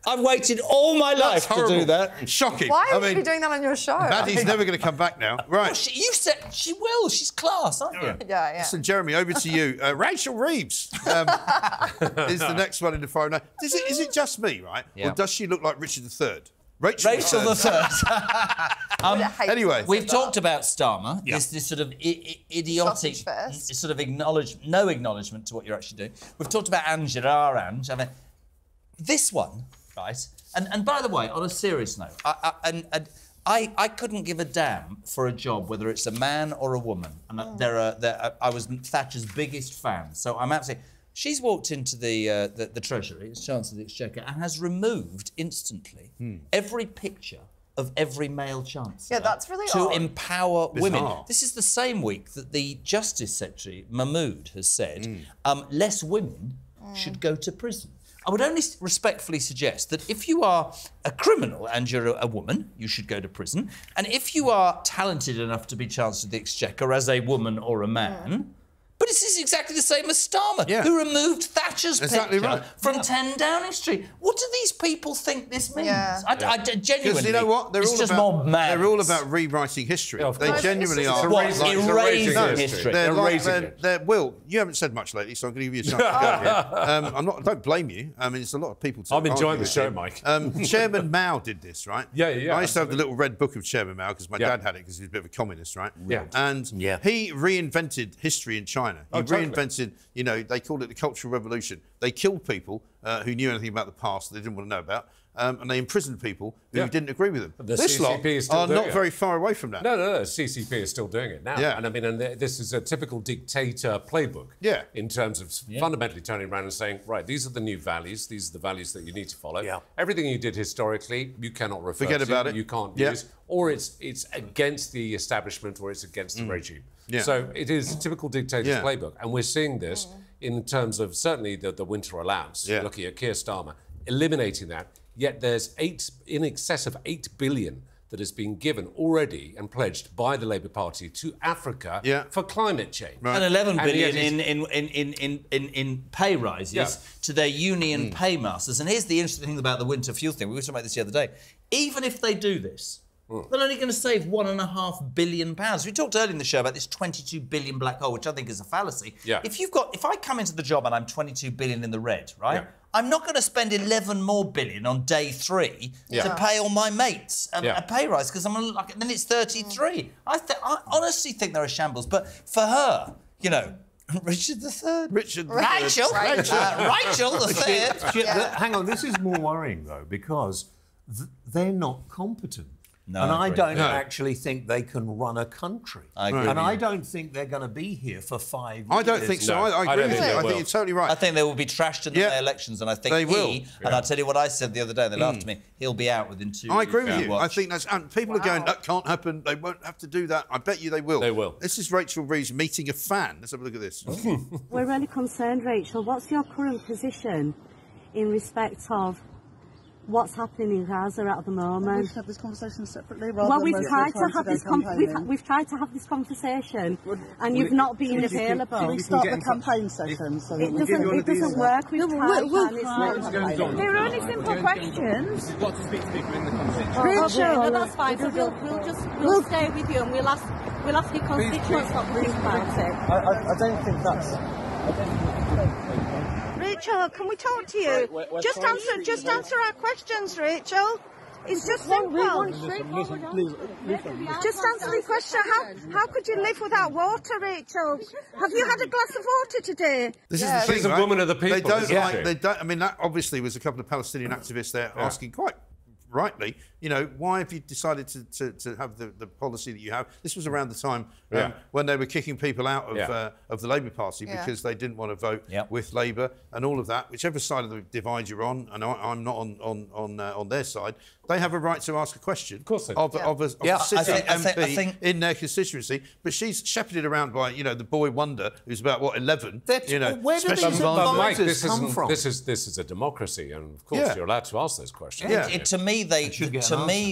[SPEAKER 4] I've waited all my life to do that.
[SPEAKER 2] Shocking.
[SPEAKER 6] Why would you be doing that on your show?
[SPEAKER 2] Maddie's never going to come back now. Right.
[SPEAKER 4] Well, you said she will. She's class, aren't you?
[SPEAKER 6] Yeah.
[SPEAKER 2] Listen, Jeremy, over to you. Rachel Reeves is the next one in the fire. Is it just me, right? Yeah. Or does she look like Richard III? Rachel
[SPEAKER 4] III.
[SPEAKER 2] Anyway.
[SPEAKER 4] We've talked about Starmer. This sort of idiotic, sort of no acknowledgement to what you're actually doing. We've talked about Angela. I mean, this one... Right, and by the way, on a serious note, I couldn't give a damn for a job whether it's a man or a woman, and I was Thatcher's biggest fan. So I'm absolutely. She's walked into the Treasury, as Chancellor of the Exchequer, and has removed instantly every picture of every male chancellor.
[SPEAKER 6] Yeah, that's really
[SPEAKER 4] to
[SPEAKER 6] odd.
[SPEAKER 4] Empower women. This is the same week that the Justice Secretary Mahmood has said less women should go to prison. I would only respectfully suggest that if you are a criminal and you're a woman, you should go to prison. And if you are talented enough to be Chancellor of the Exchequer as a woman or a man, But this is exactly the same as Starmer, who removed Thatcher's picture from 10 Downing Street. What do these people think this means? I genuinely...
[SPEAKER 2] Because you know what? They're all about rewriting history. They genuinely are.
[SPEAKER 4] Erasing history.
[SPEAKER 2] Will, you haven't said much lately, so I'm going to give you a chance to go here. I don't blame you. I mean, it's a lot of people...
[SPEAKER 7] I'm enjoying the show, Mike.
[SPEAKER 2] Chairman Mao did this, right?
[SPEAKER 7] Yeah.
[SPEAKER 2] I used to have the little red book of Chairman Mao because my dad had it because he was a bit of a communist, right?
[SPEAKER 7] Yeah.
[SPEAKER 2] And he reinvented history in China. He reinvented, you know, they called it the Cultural Revolution. They killed people who knew anything about the past that they didn't want to know about. And they imprisoned people who didn't agree with them. This lot are not very far away from that.
[SPEAKER 7] No. CCP is still doing it now.
[SPEAKER 2] Yeah.
[SPEAKER 7] And I mean, this is a typical dictator playbook.
[SPEAKER 2] Yeah.
[SPEAKER 7] In terms of fundamentally turning around and saying, right, these are the new values. These are the values that you need to follow. Yeah. Everything you did historically, you cannot refer to.
[SPEAKER 2] Forget about it.
[SPEAKER 7] You can't use. Or it's against the establishment or it's against the regime. Yeah. So it is a typical dictator's playbook. And we're seeing this in terms of certainly the winter allowance. Yeah. Looking at Keir Starmer, eliminating that. Yet there's in excess of 8 billion that has been given already and pledged by the Labour Party to Africa for climate change.
[SPEAKER 4] Right. And 11 billion in pay rises to their union paymasters. And here's the interesting thing about the winter fuel thing. We were talking about this the other day. Even if they do this, they're only going to save £1.5 billion. We talked earlier in the show about this 22 billion black hole, which I think is a fallacy. Yeah. If I come into the job and I'm 22 billion in the red, right? Yeah. I'm not going to spend 11 more billion on day 3 to pay all my mates a pay rise because then it's 33. I honestly think they're a shambles. But for her, you know, Richard III.
[SPEAKER 2] Rachel
[SPEAKER 3] III. Hang on, this is more worrying though because they're not competent. No, and I don't actually think they can run a country. I agree. And I don't think they're going to be here for 5 years.
[SPEAKER 2] I don't think so. I agree with you. I think you're totally right.
[SPEAKER 4] I think they will be trashed in the elections, and I think they will. And I'll tell you what I said the other day, they laughed at me, he'll be out within 2 years.
[SPEAKER 2] I agree with you. I think that's... And people are going, that can't happen, they won't have to do that. I bet you they will.
[SPEAKER 7] They will.
[SPEAKER 2] This is Rachel Reeves meeting a fan. Let's have a look at this.
[SPEAKER 17] We're really concerned, Rachel. What's your current position in respect of what's happening in Gaza at the moment?
[SPEAKER 18] We should have this conversation separately.
[SPEAKER 17] Well, we've tried to have this conversation, and you've not been available.
[SPEAKER 18] Can we start the campaign session? So
[SPEAKER 17] it doesn't work. We've tried.
[SPEAKER 19] They're only simple questions.
[SPEAKER 17] You've got to speak to people in the conversation. Rachel, no, that's fine. So we'll stay with you, and we'll ask your constituents what they think about it.
[SPEAKER 18] I don't think that's.
[SPEAKER 19] Rachel, can we talk to you? Just answer our questions, Rachel. It's just simple. Just answer the question. How could you live without water, Rachel? Have you had a glass of water today?
[SPEAKER 2] This is the thing,
[SPEAKER 7] She's a woman of the people.
[SPEAKER 2] They don't like. They don't. I mean, that obviously was a couple of Palestinian activists there asking quite rightly, you know, why have you decided to have the policy that you have? This was around the time when they were kicking people out of the Labour Party because they didn't want to vote with Labour and all of that. Whichever side of the divide you're on, and I'm not on their side, they have a right to ask a question of a sitting MP in their constituency. But she's shepherded around by, you know, the boy wonder who's about, 11?
[SPEAKER 3] You know, where do these advisors come from?
[SPEAKER 7] This is a democracy, and of course you're allowed to ask those questions.
[SPEAKER 4] To me,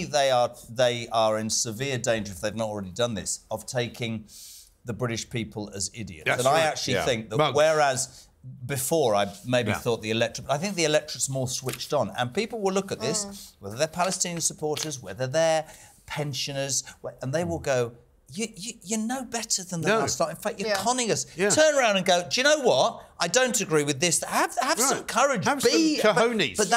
[SPEAKER 4] they are in severe danger, if they've not already done this, of taking the British people as idiots.
[SPEAKER 2] That's
[SPEAKER 4] and I actually think that whereas before I maybe thought the electorate, I think the electorate's more switched on, and people will look at this, whether they're Palestinian supporters, whether they're pensioners, and they will go, you know better than the last time. In fact, you're conning us. Turn around and go, do you know what? I don't agree with this. Have some courage.
[SPEAKER 2] Have some cojones.
[SPEAKER 4] But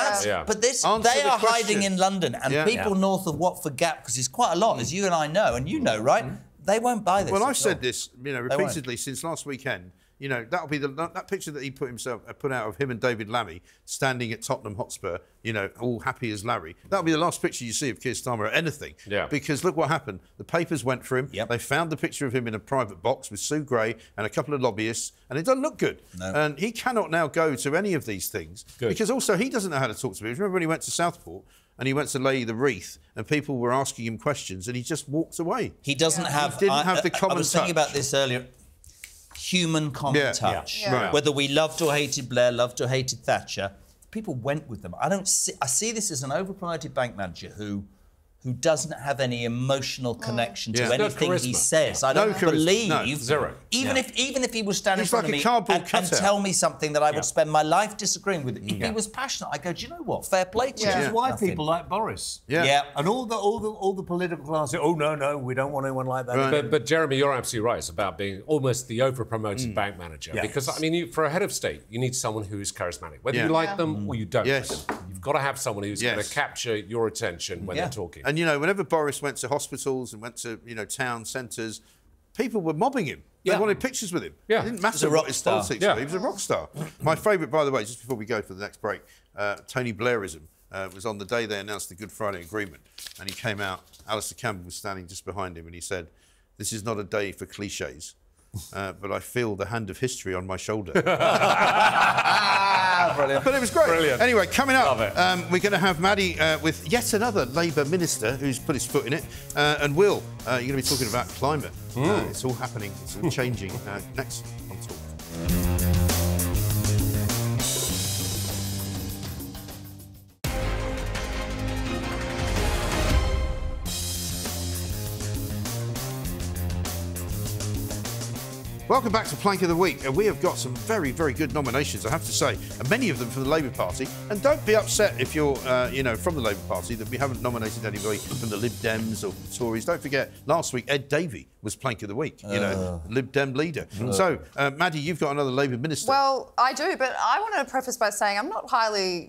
[SPEAKER 4] they are hiding in London, and people north of Watford Gap, because it's quite a lot, as you and I know, and you know, right? They won't buy this.
[SPEAKER 2] Well, I've said this, you know, repeatedly since last weekend. You know, that'll be that picture that he put out of him and David Lammy standing at Tottenham Hotspur, you know, all happy as Larry. That'll be the last picture you see of Keir Starmer or anything. Yeah. Because look what happened. The papers went for him. They found the picture of him in a private box with Sue Gray and a couple of lobbyists, and it doesn't look good. No. And he cannot now go to any of these things because also he doesn't know how to talk to people. Remember when he went to Southport? And he went to lay the wreath, and people were asking him questions, and he just walked away.
[SPEAKER 4] He doesn't have.
[SPEAKER 2] He didn't have the common touch.
[SPEAKER 4] I was thinking about this earlier. Human common touch. Right. Whether we loved or hated Blair, loved or hated Thatcher, people went with them. I see this as an overpromoted bank manager who who doesn't have any emotional connection to anything he says. I don't believe
[SPEAKER 7] zero.
[SPEAKER 4] Even if he was standing in front of me and tell me something that I would spend my life disagreeing with. If he was passionate, I go, do you know what? Fair play to you.
[SPEAKER 3] Which is why people like Boris. And all the political class say, oh no, we don't want anyone like that.
[SPEAKER 7] Right. But Jeremy, you're absolutely right. It's about being almost the over-promoted bank manager. Because I mean, for a head of state, you need someone who is charismatic, whether you like them or you don't. Like them. You've got to have someone who's going to capture your attention when they're talking.
[SPEAKER 2] And you know, whenever Boris went to hospitals and went to town centres, people were mobbing him. They wanted pictures with him. It didn't matter what his politics were. He was a rock star. My favourite, by the way, just before we go for the next break, Tony Blairism was on the day they announced the Good Friday Agreement, and he came out. Alistair Campbell was standing just behind him, and he said, "This is not a day for cliches, but I feel the hand of history on my shoulder."
[SPEAKER 4] Brilliant.
[SPEAKER 2] But it was great.
[SPEAKER 7] Brilliant.
[SPEAKER 2] Anyway, coming up, we're going to have Maddie with yet another Labour minister who's put his foot in it, and Will, you're going to be talking about climate. It's all happening. It's all changing. Next on Talk. Welcome back to Plank of the Week, and we have got some very, very good nominations, I have to say, and many of them from the Labour Party. And don't be upset if you're, from the Labour Party that we haven't nominated anybody from the Lib Dems or the Tories. Don't forget, last week Ed Davey was Plank of the Week, Lib Dem leader. So, Maddie, you've got another Labour minister.
[SPEAKER 6] Well, I do, but I want to preface by saying I'm not highly,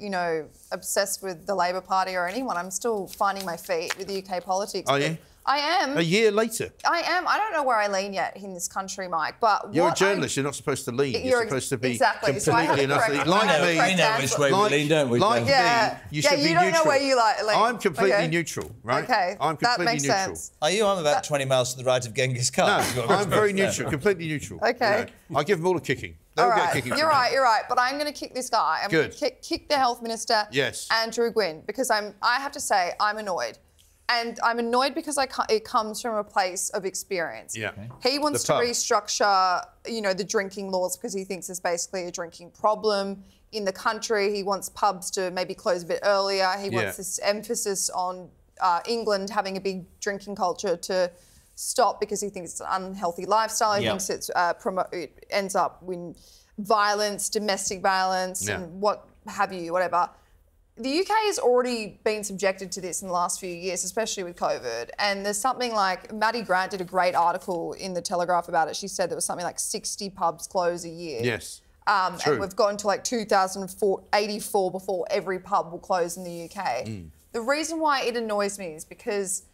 [SPEAKER 6] obsessed with the Labour Party or anyone. I'm still finding my feet with UK politics.
[SPEAKER 2] Are you?
[SPEAKER 6] I am.
[SPEAKER 2] A year later.
[SPEAKER 6] I am. I don't know where I lean yet in this country, Mike, but
[SPEAKER 2] you're a journalist. You're not supposed to lean. You're supposed to be completely
[SPEAKER 6] so
[SPEAKER 2] like me.
[SPEAKER 4] We know which way we lean, don't we?
[SPEAKER 2] Like me, you should be neutral.
[SPEAKER 6] You don't know where you lean.
[SPEAKER 2] I'm completely neutral, right?
[SPEAKER 6] Okay,
[SPEAKER 2] I'm completely
[SPEAKER 6] that makes
[SPEAKER 2] neutral.
[SPEAKER 6] sense.
[SPEAKER 4] Are you? I'm about 20 miles to the right of Genghis Khan.
[SPEAKER 2] No, I'm very neutral, completely neutral.
[SPEAKER 6] Okay.
[SPEAKER 2] I give them all a kicking.
[SPEAKER 6] All right, you're right. But I'm going to kick this guy. I'm going to kick the health minister, Andrew Gwynne, because I have to say I'm annoyed. And I'm annoyed because it comes from a place of experience.
[SPEAKER 2] Yeah.
[SPEAKER 6] He wants to restructure, the drinking laws because he thinks there's basically a drinking problem in the country. He wants pubs to maybe close a bit earlier. He wants this emphasis on England having a big drinking culture to stop because he thinks it's an unhealthy lifestyle. He thinks it ends up with violence, domestic violence, and what have you, whatever. The UK has already been subjected to this in the last few years, especially with COVID. And there's something like, Maddie Grant did a great article in The Telegraph about it. She said there was something like 60 pubs close a year.
[SPEAKER 2] Yes.
[SPEAKER 6] True. And we've gotten to like 2,084 before every pub will close in the UK. The reason why it annoys me is because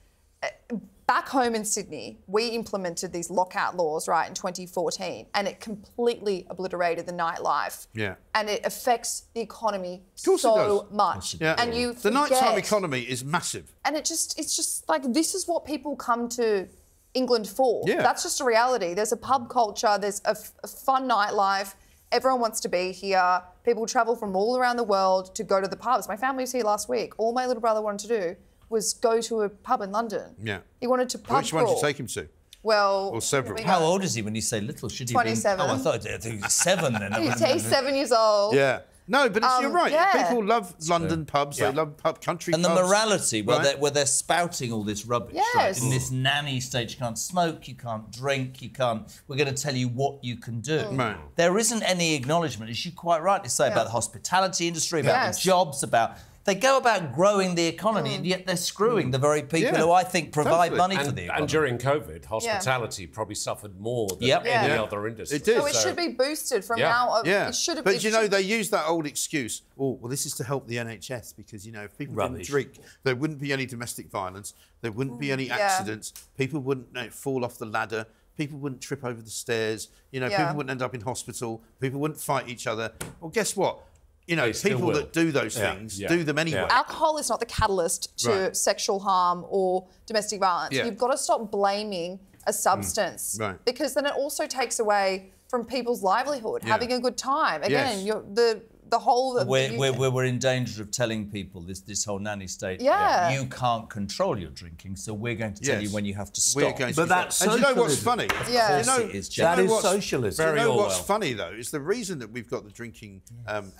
[SPEAKER 6] back home in Sydney, we implemented these lockout laws, right, in 2014, and it completely obliterated the nightlife.
[SPEAKER 2] Yeah.
[SPEAKER 6] And it affects the economy so much.
[SPEAKER 2] Yeah.
[SPEAKER 6] And you
[SPEAKER 2] the nighttime economy is massive.
[SPEAKER 6] And it's just like, this is what people come to England for.
[SPEAKER 2] Yeah.
[SPEAKER 6] That's just a reality. There's a pub culture, there's a fun nightlife. Everyone wants to be here. People travel from all around the world to go to the pubs. My family was here last week. All my little brother wanted to do was go to a pub in London.
[SPEAKER 2] Yeah.
[SPEAKER 6] He wanted to pub
[SPEAKER 2] Which one did you take him to?
[SPEAKER 6] Well...
[SPEAKER 2] Or several.
[SPEAKER 4] How old is he when you say little? Should he
[SPEAKER 6] 27.
[SPEAKER 4] be... Oh, I think he was 7 then.
[SPEAKER 6] He's 7 years old.
[SPEAKER 2] Yeah. No, but you're right.
[SPEAKER 6] Yeah.
[SPEAKER 2] People love London pubs. They love country
[SPEAKER 4] pubs. And the morality, where they're spouting all this rubbish.
[SPEAKER 6] Yes.
[SPEAKER 4] In this nanny stage, you can't smoke, you can't drink, you can't... We're going to tell you what you can do.
[SPEAKER 2] Right.
[SPEAKER 4] There isn't any acknowledgement, as you quite rightly say, about the hospitality industry, about the jobs, about... They go about growing the economy, and yet they're screwing the very people who I think provide money for the economy.
[SPEAKER 7] And during COVID, hospitality probably suffered more than any other industry.
[SPEAKER 2] It did.
[SPEAKER 6] So it should be boosted from now. It should have.
[SPEAKER 2] But they use that old excuse. Oh, well, this is to help the NHS because if people didn't drink, there wouldn't be any domestic violence, there wouldn't be any accidents, people wouldn't fall off the ladder. People wouldn't trip over the stairs. People wouldn't end up in hospital. People wouldn't fight each other. Well, guess what? People that do those things do them anyway.
[SPEAKER 6] Alcohol is not the catalyst to sexual harm or domestic violence. You've got to stop blaming a substance because then it also takes away from people's livelihood, having a good time. Again, the the whole...
[SPEAKER 4] We're in danger of telling people this whole nanny state.
[SPEAKER 6] Yeah.
[SPEAKER 4] You can't control your drinking, so we're going to tell you when you have to stop.
[SPEAKER 2] But that's socialism. And you know what's funny?
[SPEAKER 6] Yeah.
[SPEAKER 3] That is socialism.
[SPEAKER 2] You know what's funny, though, is the reason that we've got the drinking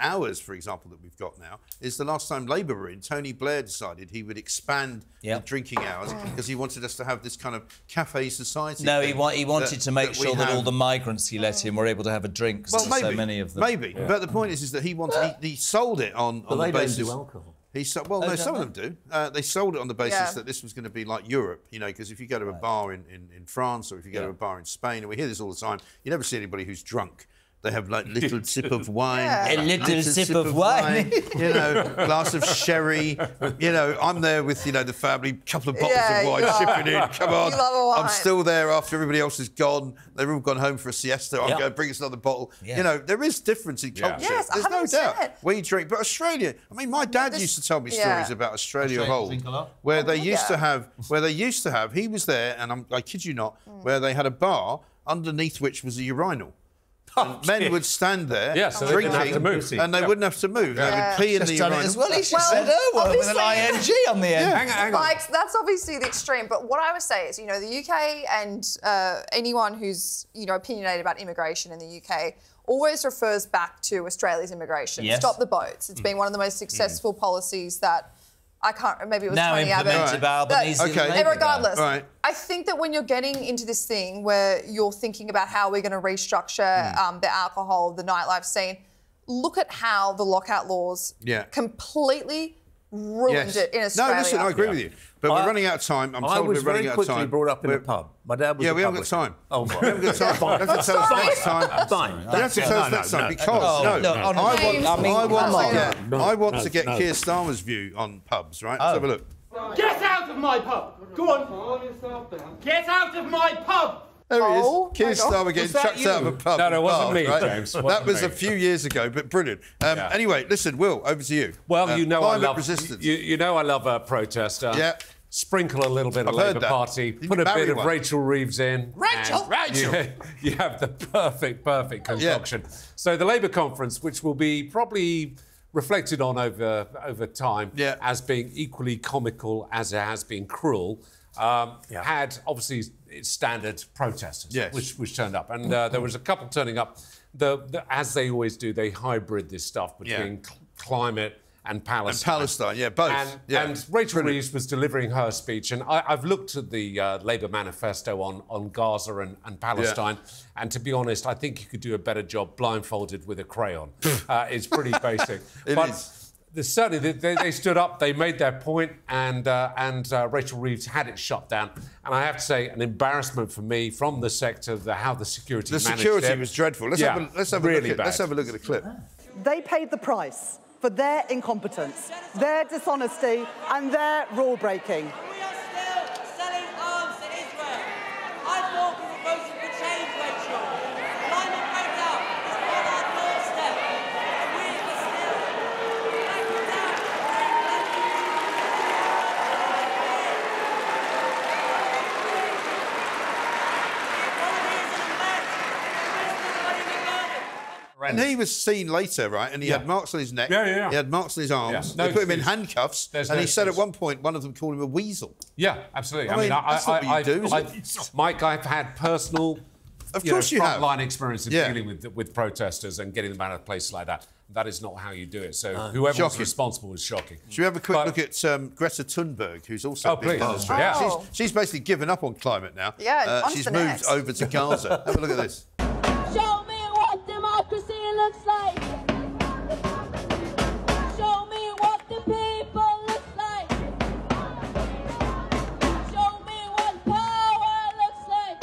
[SPEAKER 2] hours, for example, that we've got now, is the last time Labour were in, Tony Blair decided he would expand the drinking hours because he wanted us to have this kind of cafe society.
[SPEAKER 4] No, he wanted to make sure that all the migrants he let in were able to have a drink, because there were so many of them.
[SPEAKER 2] Maybe, but the point is that he sold it on the basis...
[SPEAKER 3] They don't do alcohol.
[SPEAKER 2] No, some of them do. They sold it on the basis that this was going to be like Europe, you know, because if you go to a bar in France or if you go to a bar in Spain, and we hear this all the time, you never see anybody who's drunk. They have like little sip of wine.
[SPEAKER 4] A little sip of wine.
[SPEAKER 2] You know, glass of sherry. You know, I'm there with, you know, the family, couple of bottles of wine, shipping in. Come on.
[SPEAKER 6] You love a wine.
[SPEAKER 2] I'm still there after everybody else is gone. They've all gone home for a siesta. I'm going to bring us another bottle. You know, there is difference in culture.
[SPEAKER 6] Yes,
[SPEAKER 2] there's no doubt. Where you drink. But Australia, I mean, my dad used to tell me stories about Australia of old, where they used to have, he was there, and I kid you not, where they had a bar underneath which was a urinal. Men would stand there drinking, and they wouldn't have to move. They would pee in the urinal.
[SPEAKER 4] As well, he said with an ing on the end.
[SPEAKER 6] Hang on. Like, that's obviously the extreme. But what I would say is, you know, the UK and anyone who's, you know, opinionated about immigration in the UK always refers back to Australia's immigration.
[SPEAKER 4] Yes.
[SPEAKER 6] Stop the boats. It's been one of the most successful policies that maybe it was
[SPEAKER 4] now
[SPEAKER 6] Tony
[SPEAKER 4] implemented by Albanese.
[SPEAKER 6] Regardless, I think that when you're getting into this thing where you're thinking about how we're going to restructure the alcohol, the nightlife scene, look at how the lockout laws completely ruined it in Australia.
[SPEAKER 2] No, listen, I agree with you. But we're running out of time. I'm told we're running out of time.
[SPEAKER 3] I was very quickly brought up in a pub. My dad was
[SPEAKER 2] we haven't got time.
[SPEAKER 3] Oh,
[SPEAKER 2] we haven't got time. You have to tell us next time.
[SPEAKER 3] Fine.
[SPEAKER 2] You have to tell us next time because I want to get Keir Starmer's view on pubs, right? Let's have a look.
[SPEAKER 20] Get out of my pub! Go on. Get out of my pub!
[SPEAKER 2] There he is. Keir Starmer getting chucked out of a pub.
[SPEAKER 7] No, it wasn't me, James.
[SPEAKER 2] That was a few years ago, but brilliant. Anyway, listen, Will, over to you.
[SPEAKER 7] Well, you know I love
[SPEAKER 2] resistance.
[SPEAKER 7] You know I love a protester.
[SPEAKER 2] Yeah.
[SPEAKER 7] Sprinkle a little bit of Labour Party, put a bit of Rachel Reeves in.
[SPEAKER 4] Rachel!
[SPEAKER 7] You have the perfect concoction. Yeah. So the Labour conference, which will be probably reflected on over time as being equally comical as it has been cruel, had obviously its standard protesters, which turned up. And there was a couple turning up. As they always do, they hybrid this stuff between climate and Palestine.
[SPEAKER 2] Both.
[SPEAKER 7] And Rachel Reeves was delivering her speech, and I've looked at the Labour manifesto on Gaza and Palestine, and to be honest, I think you could do a better job blindfolded with a crayon. It's pretty basic. Certainly, they stood up, they made their point, and Rachel Reeves had it shut down. And I have to say, an embarrassment for me from the sector, how the security managed it.
[SPEAKER 2] The security was dreadful. Let's have a look at the clip.
[SPEAKER 21] They paid the price for their incompetence, their dishonesty, and their rule breaking.
[SPEAKER 20] We are still selling arms to Israel. I thought we were voting for change, Rachel. Climate breakdown is on our doorstep. We are still backing down.
[SPEAKER 2] And he was seen later, right? And he had marks on his neck. He had marks on his arms. They put him in handcuffs. And he said at one point, one of them called him a weasel.
[SPEAKER 7] Yeah, absolutely.
[SPEAKER 2] I mean, that's not what you do, is it?
[SPEAKER 7] Mike, I've had personal frontline experience of dealing with protesters and getting them out of places like that. That is not how you do it. So whoever was responsible was shocking.
[SPEAKER 2] Should we have a quick look at Greta Thunberg, who's also been she's basically given up on climate now. She's moved over to Gaza. Have a look at this.
[SPEAKER 20] Show me what democracy looks like. Show me what the people look like. Show me what power looks like.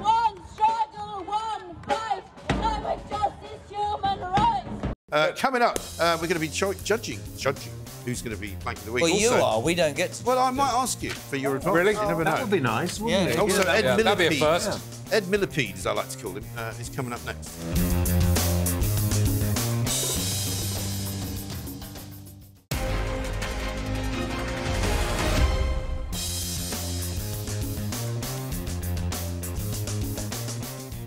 [SPEAKER 20] One struggle, one fight. Climate justice, human rights.
[SPEAKER 2] Coming up, we're going to be judging who's going to be Plank of the Week.
[SPEAKER 4] Well, you are. We don't get to.
[SPEAKER 2] Well, I might ask you for your advice.
[SPEAKER 7] Really?
[SPEAKER 2] You never know.
[SPEAKER 3] That would be nice, wouldn't it?
[SPEAKER 2] Also, Ed Millipede.
[SPEAKER 7] That'd be a first.
[SPEAKER 2] Ed Millipede, as I like to call him, is coming up next.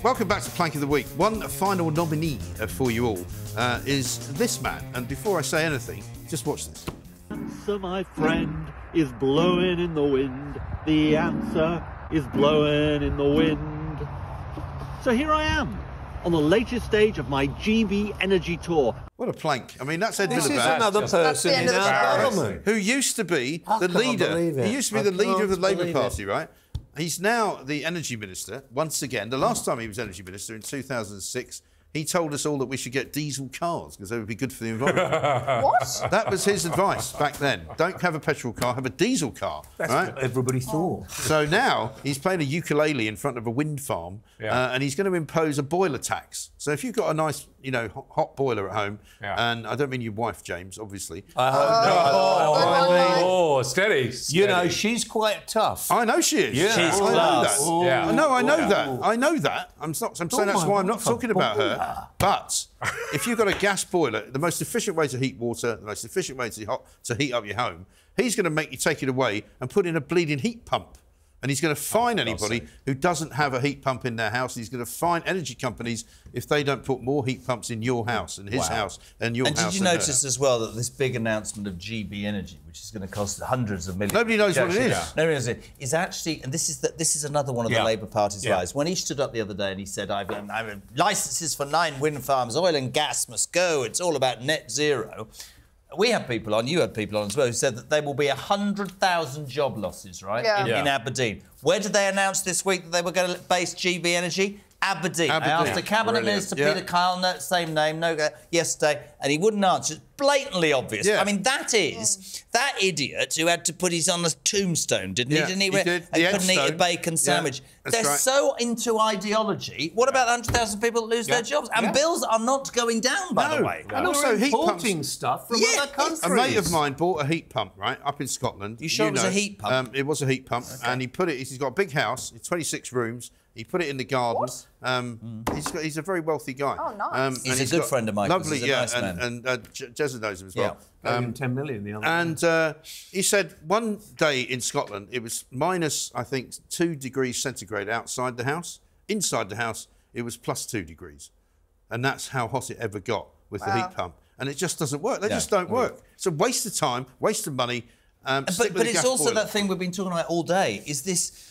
[SPEAKER 2] Welcome back to Plank of the Week. One final nominee for you all is this man. And before I say anything, just watch this.
[SPEAKER 1] Answer, my friend, is blowing in the wind. The answer is blowing in the wind. So here I am, on the latest stage of my GB Energy Tour.
[SPEAKER 2] What a plank. I mean, that's Ed Miliband.
[SPEAKER 3] This is another person in our government.
[SPEAKER 2] Who used to be the leader. He used to be the leader of the Labour Party, right? He's now the energy minister, once again. The last time he was energy minister, in 2006, he told us all that we should get diesel cars because they would be good for the environment.
[SPEAKER 3] What?
[SPEAKER 2] That was his advice back then. Don't have a petrol car, have a diesel car.
[SPEAKER 3] That's
[SPEAKER 2] right?
[SPEAKER 3] what everybody thought.
[SPEAKER 2] So now he's playing a ukulele in front of a wind farm and he's going to impose a boiler tax. So if you've got a nice, you know, hot boiler at home, and I don't mean your wife, James, obviously.
[SPEAKER 7] Steady.
[SPEAKER 3] You know, she's quite tough.
[SPEAKER 2] I know she is.
[SPEAKER 3] Yeah.
[SPEAKER 2] She's
[SPEAKER 3] class.
[SPEAKER 2] I know that. I know that. I'm saying that's why I'm not talking about her. But if you've got a gas boiler, the most efficient way to heat water, the most efficient way to heat up your home, he's going to make you take it away and put in a bleeding heat pump. And he's going to fine anybody who doesn't have a heat pump in their house. He's going to fine energy companies if they don't put more heat pumps in your house and his house and your house.
[SPEAKER 4] And did you notice as well that this big announcement of GB Energy, which is going to cost hundreds of millions?
[SPEAKER 2] Nobody knows what it is.
[SPEAKER 4] Nobody knows it. Is actually, and this is another one of the Labour Party's lies. When he stood up the other day and he said, "I've licences for 9 wind farms. Oil and gas must go. It's all about net zero." We had people on, you had people on as well, who said that there will be 100,000 job losses, right, in Aberdeen. Where did they announce this week that they were going to base GB Energy? Aberdeen. I asked the Cabinet Minister, Peter Kyle, same name, yesterday, and he wouldn't answer. It's blatantly obvious. I mean, that is that idiot who had to put his on a tombstone, didn't he? Didn't he?
[SPEAKER 2] Did.
[SPEAKER 4] And couldn't eat a bacon sandwich. They're so into ideology. What about 100,000 people that lose their jobs? And bills are not going down, by the way.
[SPEAKER 2] And also heat
[SPEAKER 3] importing stuff from other countries.
[SPEAKER 2] A mate of mine bought a heat pump, right, up in Scotland.
[SPEAKER 4] You sure it was a heat pump?
[SPEAKER 2] It was a heat pump, and he put it. He's got a big house, 26 rooms. He put it in the garden. He's a very wealthy guy.
[SPEAKER 6] Oh, nice.
[SPEAKER 4] He's a good friend of mine.
[SPEAKER 2] Lovely,
[SPEAKER 4] he's a nice man.
[SPEAKER 2] And Jezza knows him as well.
[SPEAKER 3] 10 million the other
[SPEAKER 2] And he said one day in Scotland it was minus, I think, 2 degrees centigrade outside the house. Inside the house, it was plus 2 degrees. And that's how hot it ever got with the heat pump. And it just doesn't work. They just don't work. It's a waste of time, waste of money.
[SPEAKER 4] But it's also that thing we've been talking about all day, is this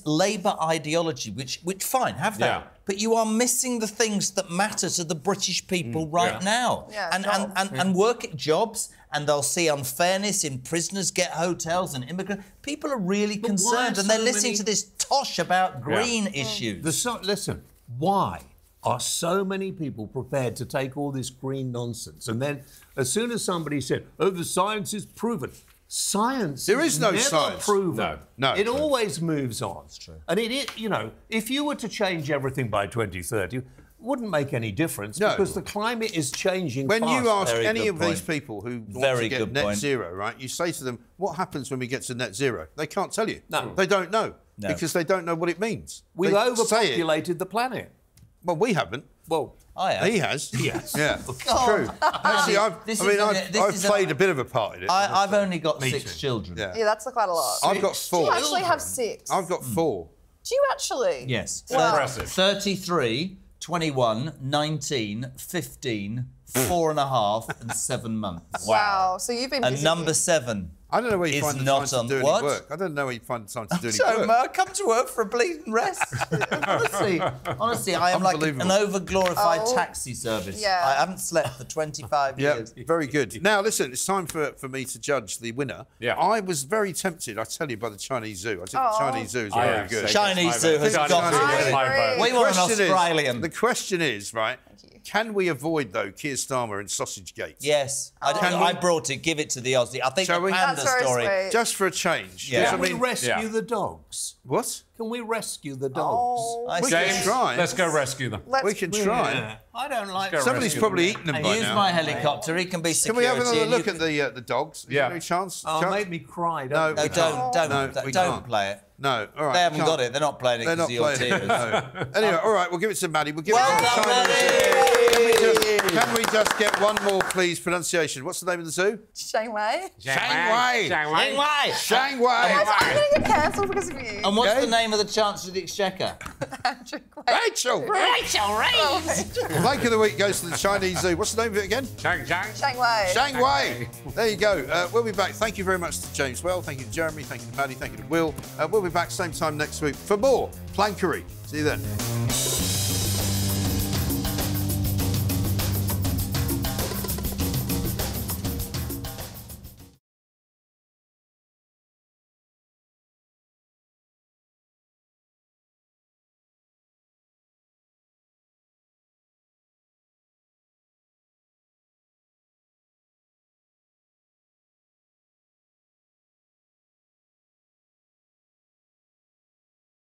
[SPEAKER 4] Labour ideology, which fine, have that. But you are missing the things that matter to the British people right now. And work at jobs, and they'll see unfairness in prisoners get hotels and immigrants. People are really concerned, and they're listening to this tosh about green issues.
[SPEAKER 3] Listen, why are so many people prepared to take all this green nonsense? And then as soon as somebody said, oh, the science is proven. Science
[SPEAKER 2] there is no
[SPEAKER 3] never
[SPEAKER 2] science.
[SPEAKER 3] Proven.
[SPEAKER 2] No.
[SPEAKER 3] It always moves on. That's true. And you know, if you were to change everything by 2030, it wouldn't make any difference because the climate is changing
[SPEAKER 2] When
[SPEAKER 3] fast.
[SPEAKER 2] you ask any of these people who want to get net zero, right, you say to them, what happens when we get to net zero? They can't tell you. No. They don't know because they don't know what it means.
[SPEAKER 3] We've overpopulated the planet.
[SPEAKER 2] Well, we haven't.
[SPEAKER 3] Well,
[SPEAKER 2] I have. He has.
[SPEAKER 3] Yes.
[SPEAKER 2] Yeah. It's true. Actually, I've played a bit of a part in it.
[SPEAKER 4] I've only got 6 children.
[SPEAKER 6] Yeah, that's quite a lot.
[SPEAKER 2] I've got 4.
[SPEAKER 6] Do you actually have 6?
[SPEAKER 2] I've got 4.
[SPEAKER 6] Do you actually?
[SPEAKER 4] Yes.
[SPEAKER 6] Wow.
[SPEAKER 7] Impressive.
[SPEAKER 4] 33, 21, 19, 15, 4.5 and 7 months.
[SPEAKER 6] Wow. So you've been busy.
[SPEAKER 4] And number 7.
[SPEAKER 2] I don't know where you find the time to do any work. I don't know where you find the time to do any work.
[SPEAKER 4] I come to work for a bleeding rest. honestly, I am like an over-glorified taxi service.
[SPEAKER 6] Yeah.
[SPEAKER 4] I haven't slept for 25 years.
[SPEAKER 2] Very good. Now, listen, it's time for me to judge the winner.
[SPEAKER 7] Yeah.
[SPEAKER 2] I was very tempted, I tell you, by the Chinese Zoo. I think the Chinese Zoo is very good.
[SPEAKER 4] Chinese Zoo has got to We want an Australian.
[SPEAKER 2] The question is, right, can we avoid, though, Keir Starmer and Sausage Gate?
[SPEAKER 4] Yes. I brought it. Give it to the Aussie. I think the Panda story.
[SPEAKER 6] Sweet.
[SPEAKER 2] Just for a change.
[SPEAKER 3] Yeah. Can we rescue the dogs?
[SPEAKER 2] What?
[SPEAKER 3] Can we rescue the dogs?
[SPEAKER 2] We can try.
[SPEAKER 7] Let's go rescue them.
[SPEAKER 2] We can try.
[SPEAKER 3] I don't like.
[SPEAKER 2] Somebody's probably eaten them by now.
[SPEAKER 4] Here's my helicopter. He can be security.
[SPEAKER 2] Can we have another look at the dogs? Is there any chance?
[SPEAKER 3] Oh, made me cry.
[SPEAKER 4] No, don't play it.
[SPEAKER 2] No, all right.
[SPEAKER 4] They haven't got it. They're not playing it because of your tears.
[SPEAKER 2] No. Anyway, all right, we'll give it to Maddie. We'll give
[SPEAKER 4] Well
[SPEAKER 2] it to
[SPEAKER 4] done,
[SPEAKER 2] Maddie. Can we just get one more, please? Pronunciation. What's the name of the zoo?
[SPEAKER 6] Shanwei.
[SPEAKER 2] Shanwei.
[SPEAKER 4] Shanwei.
[SPEAKER 2] Shanwei.
[SPEAKER 6] I'm going to get cancelled because of you.
[SPEAKER 4] And what's the name of the Chancellor of the Exchequer?
[SPEAKER 2] Rachel.
[SPEAKER 14] Rachel Reeves.
[SPEAKER 2] Flank of the week goes to the Chinese zoo. What's the name of it again?
[SPEAKER 6] Shanwei.
[SPEAKER 2] Shanwei. There you go. We'll be back. Thank you very much to James Well. Thank you to Jeremy. Thank you to Maddie. Thank you to Will. We'll be back same time next week for more Plankery. See you then.